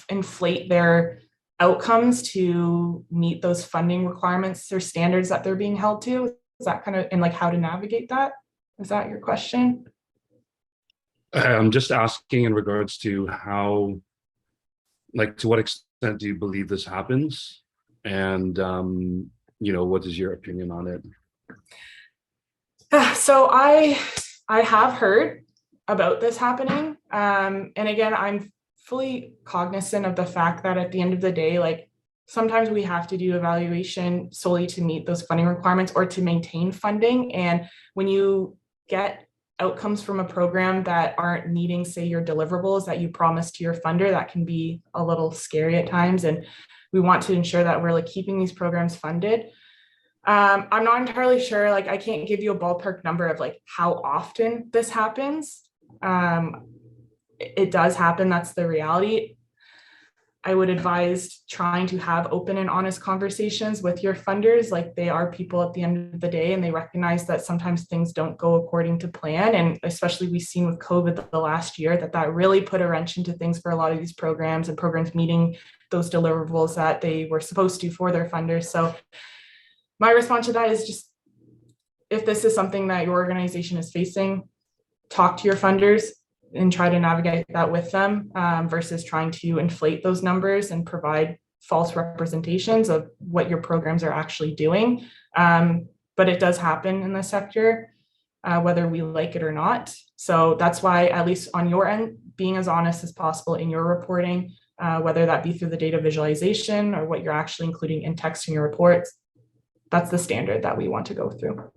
inflate their outcomes to meet those funding requirements or standards that they're being held to? Is that kind of, and like how to navigate that? Is that your question? I'm just asking in regards to how, like, to what extent do you believe this happens? And, you know, what is your opinion on it? So I have heard about this happening. And again, I'm fully cognizant of the fact that at the end of the day, like sometimes we have to do evaluation solely to meet those funding requirements or to maintain funding. And when you get outcomes from a program that aren't meeting, say, your deliverables that you promised to your funder, that can be a little scary at times. And we want to ensure that we're like keeping these programs funded. I'm not entirely sure, like I can't give you a ballpark number of like how often this happens. It does happen, that's the reality. I would advise trying to have open and honest conversations with your funders. Like they are people at the end of the day, and they recognize that sometimes things don't go according to plan. And especially we've seen with COVID the last year that really put a wrench into things for a lot of these programs and programs meeting those deliverables that they were supposed to for their funders. So my response to that is just, if this is something that your organization is facing, talk to your funders and try to navigate that with them versus trying to inflate those numbers and provide false representations of what your programs are actually doing. But it does happen in the sector, whether we like it or not. So that's why, at least on your end, being as honest as possible in your reporting, whether that be through the data visualization or what you're actually including in text in your reports, that's the standard that we want to go through.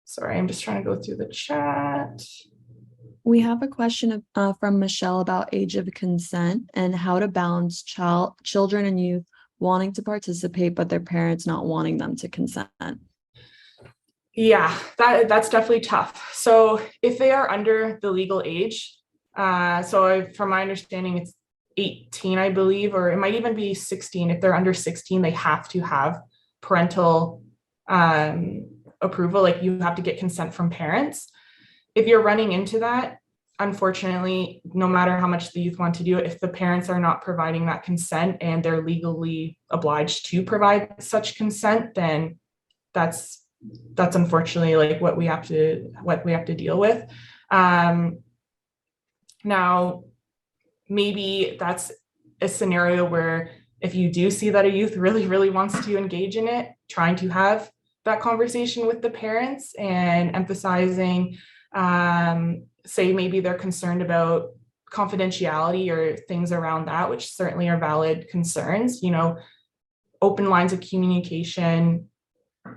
Sorry, I'm just trying to go through the chat. We have a question from Michelle about age of consent and how to balance children and youth wanting to participate, but their parents not wanting them to consent? Yeah, that's definitely tough. So if they are under the legal age, from my understanding, it's 18, I believe, or it might even be 16. If they're under 16, they have to have parental approval. Like you have to get consent from parents. If you're running into that, unfortunately, no matter how much the youth want to do it, if the parents are not providing that consent and they're legally obliged to provide such consent, then that's unfortunately like what we have to deal with. Now, maybe that's a scenario where if you do see that a youth really, really wants to engage in it, trying to have that conversation with the parents and emphasizing, say maybe they're concerned about confidentiality or things around that, which certainly are valid concerns, open lines of communication,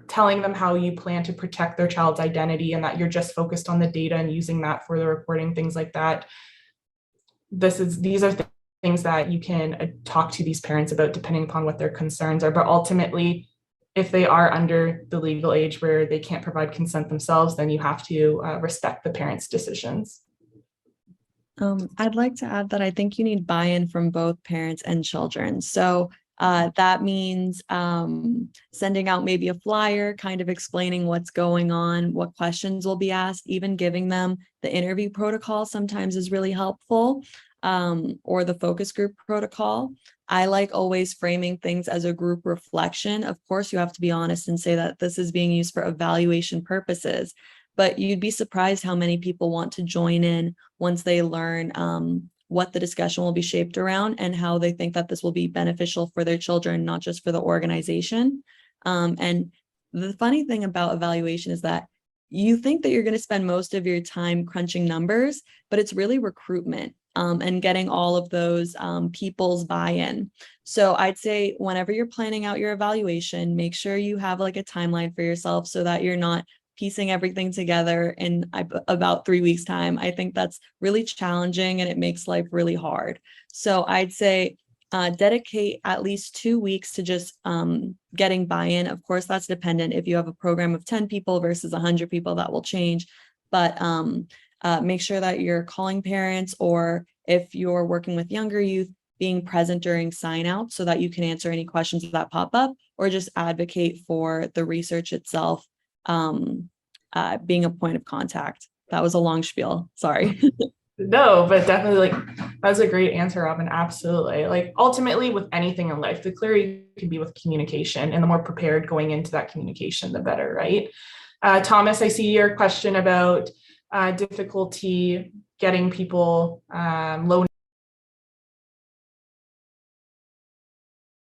telling them how you plan to protect their child's identity and that you're just focused on the data and using that for the reporting, things like that. These are things that you can talk to these parents about depending upon what their concerns are. But ultimately, if they are under the legal age where they can't provide consent themselves, then you have to respect the parents' decisions. I'd like to add that I think you need buy-in from both parents and children. So that means sending out maybe a flyer, kind of explaining what's going on, what questions will be asked, even giving them the interview protocol sometimes is really helpful, or the focus group protocol. I like always framing things as a group reflection. Of course, you have to be honest and say that this is being used for evaluation purposes, but you'd be surprised how many people want to join in once they learn what the discussion will be shaped around and how they think that this will be beneficial for their children, not just for the organization. And the funny thing about evaluation is that you think that you're going to spend most of your time crunching numbers, but it's really recruitment and getting all of those people's buy-in. So I'd say whenever you're planning out your evaluation, make sure you have like a timeline for yourself so that you're not piecing everything together in about 3 weeks' time. I think that's really challenging and it makes life really hard. So I'd say dedicate at least 2 weeks to just getting buy-in. Of course, that's dependent. If you have a program of 10 people versus 100 people, that will change. But make sure that you're calling parents, or if you're working with younger youth, being present during sign out so that you can answer any questions that pop up, or just advocate for the research itself, being a point of contact. That was a long spiel, sorry. No, but definitely that's a great answer, Robin. Absolutely. Like ultimately with anything in life, the clearer you can be with communication and the more prepared going into that communication, the better, right? Thomas, I see your question about difficulty getting people low